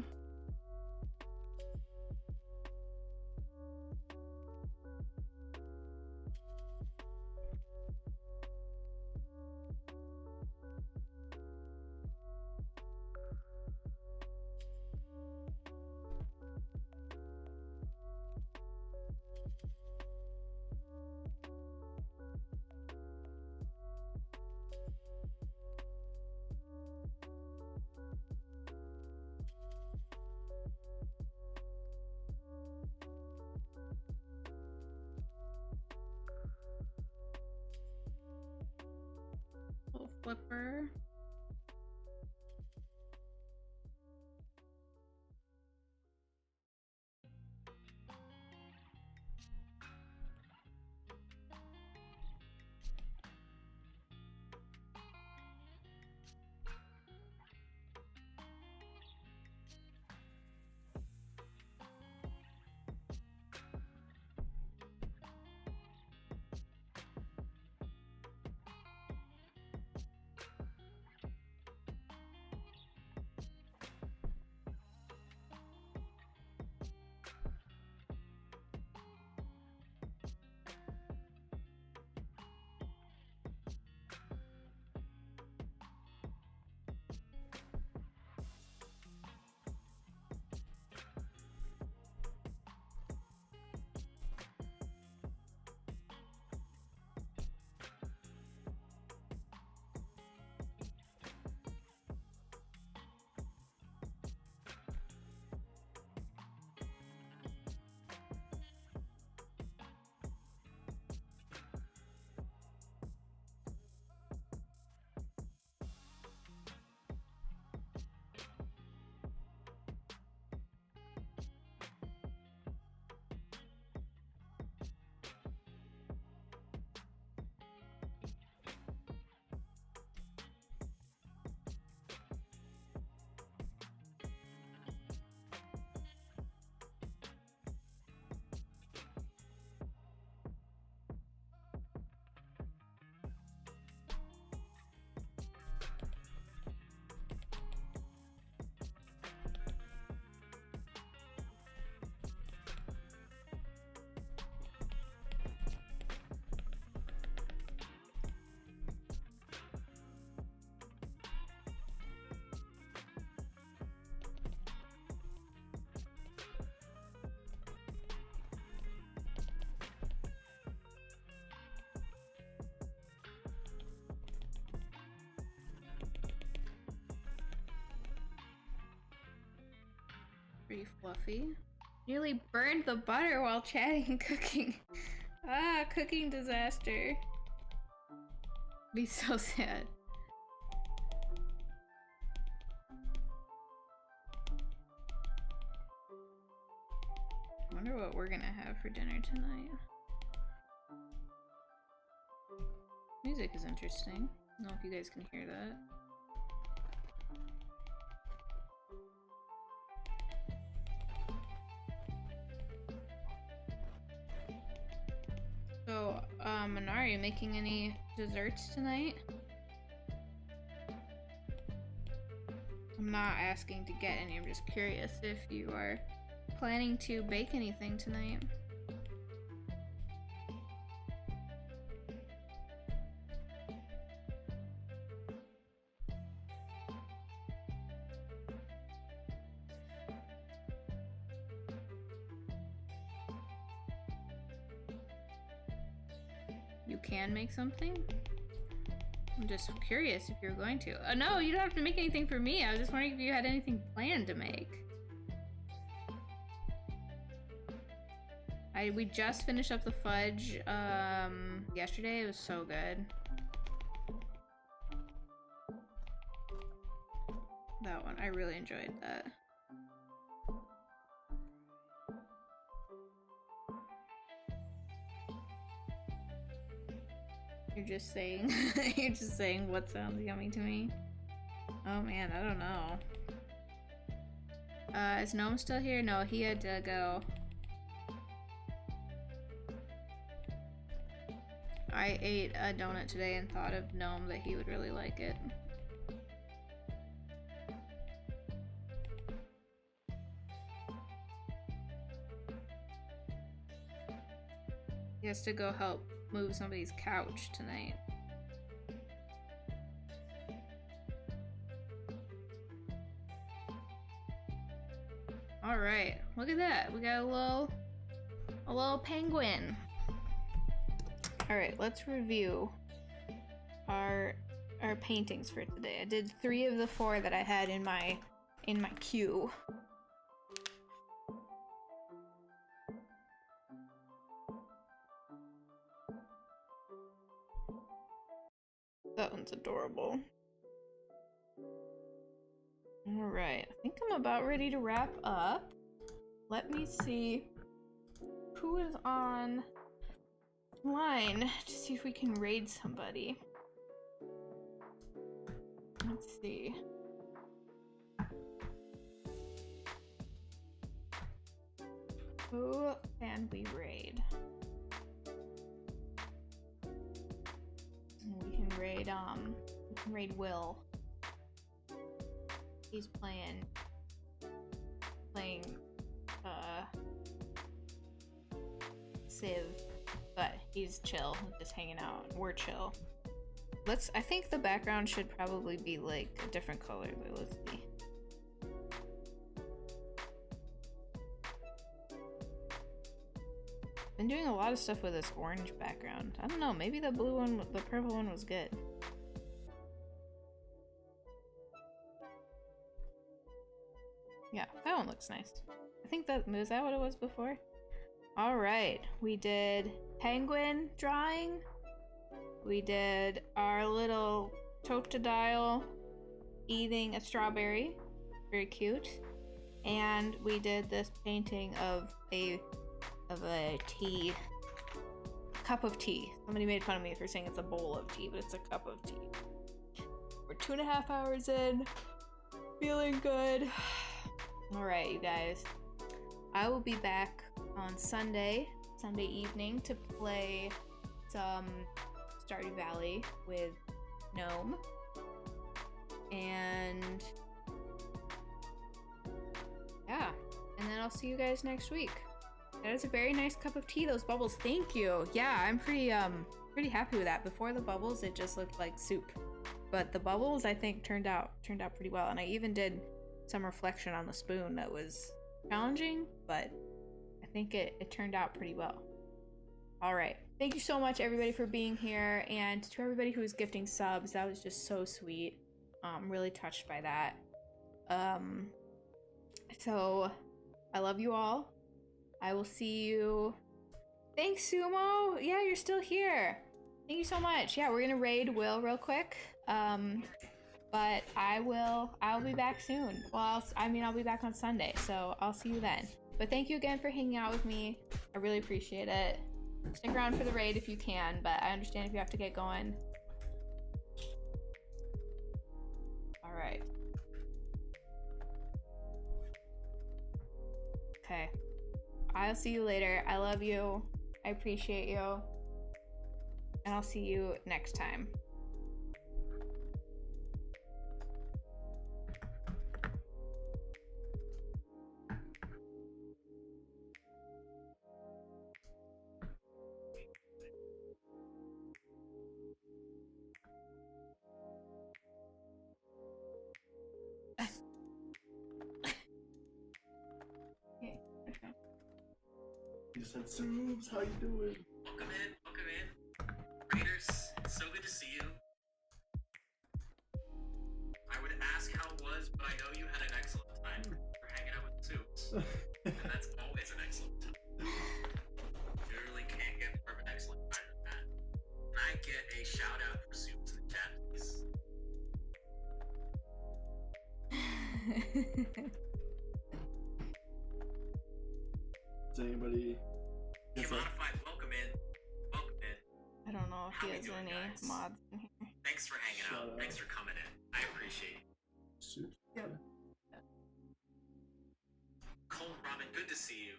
Little flipper. Pretty fluffy. Nearly burned the butter while chatting and cooking. Ah, cooking disaster. Be so sad. I wonder what we're gonna have for dinner tonight. Music is interesting. I don't know if you guys can hear that. So, Manar, are you making any desserts tonight? I'm not asking to get any, I'm just curious if you are planning to bake anything tonight. You can make something? I'm just curious if you're going to. No, you don't have to make anything for me. I was just wondering if you had anything planned to make. We just finished up the fudge yesterday. It was so good. That one, I really enjoyed that. You're just saying, you're just saying what sounds yummy to me. Oh man, I don't know. Is Gnome still here? No, he had to go. I ate a donut today and thought of Gnome that he would really like it. He has to go help move somebody's couch tonight. All right, look at that. We got a little penguin. All right, let's review our paintings for today. I did 3 of the 4 that I had in my queue. That one's adorable. All right, I think I'm about ready to wrap up. Let me see who is on line to see if we can raid somebody. Let's see. Who can we raid? We can raid Will. He's playing Civ, but he's chill, just hanging out. We're chill. I think the background should probably be like a different color, but let's see. Been doing a lot of stuff with this orange background. I don't know, maybe the blue one, the purple one was good. Yeah, that one looks nice. I think was that what it was before? All right, we did penguin drawing. We did our little Totodile eating a strawberry, very cute. And we did this painting of a tea, cup of tea. Somebody made fun of me for saying it's a bowl of tea, but it's a cup of tea. We're 2.5 hours in, feeling good. All right, you guys. I will be back on Sunday evening to play some Stardew Valley with Gnome. And yeah, and then I'll see you guys next week. That is a very nice cup of tea, those bubbles. Thank you. Yeah, I'm pretty happy with that. Before the bubbles, it just looked like soup. But the bubbles, I think, turned out pretty well. And I even did some reflection on the spoon that was challenging, but I think it turned out pretty well. All right. Thank you so much, everybody, for being here. And to everybody who was gifting subs, that was just so sweet. I'm really touched by that. So I love you all. I will see you. Thanks, Sumo. Yeah, you're still here. Thank you so much. Yeah, we're gonna raid Will real quick. But I'll be back soon. Well, I'll be back on Sunday, so I'll see you then. But thank you again for hanging out with me. I really appreciate it. Stick around for the raid if you can, but I understand if you have to get going. All right. Okay. I'll see you later. I love you. I appreciate you. And I'll see you next time. You said, Subs, how you doing? Welcome in. Raiders, so good to see you. I would ask how it was, but I know you had an excellent time for hanging out with Soups. And that's always an excellent time. You really can't get more of an excellent time than that. Can I get a shout out for Soups in the chat, please? Does anybody... Modified, welcome in. Welcome in. I don't know if How he we has doing, any guys? mods in here. Thanks for hanging Shout out. out. Thanks for coming in. I appreciate it. Soups? Yep. Cold Ramen, good to see you.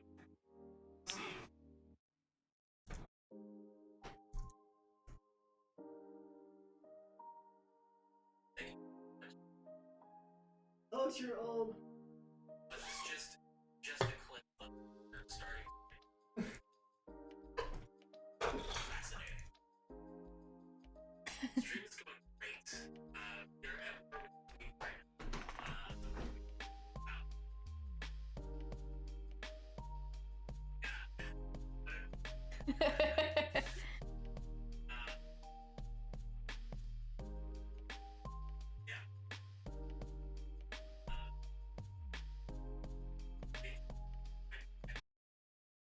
See you. Oh, it's your old...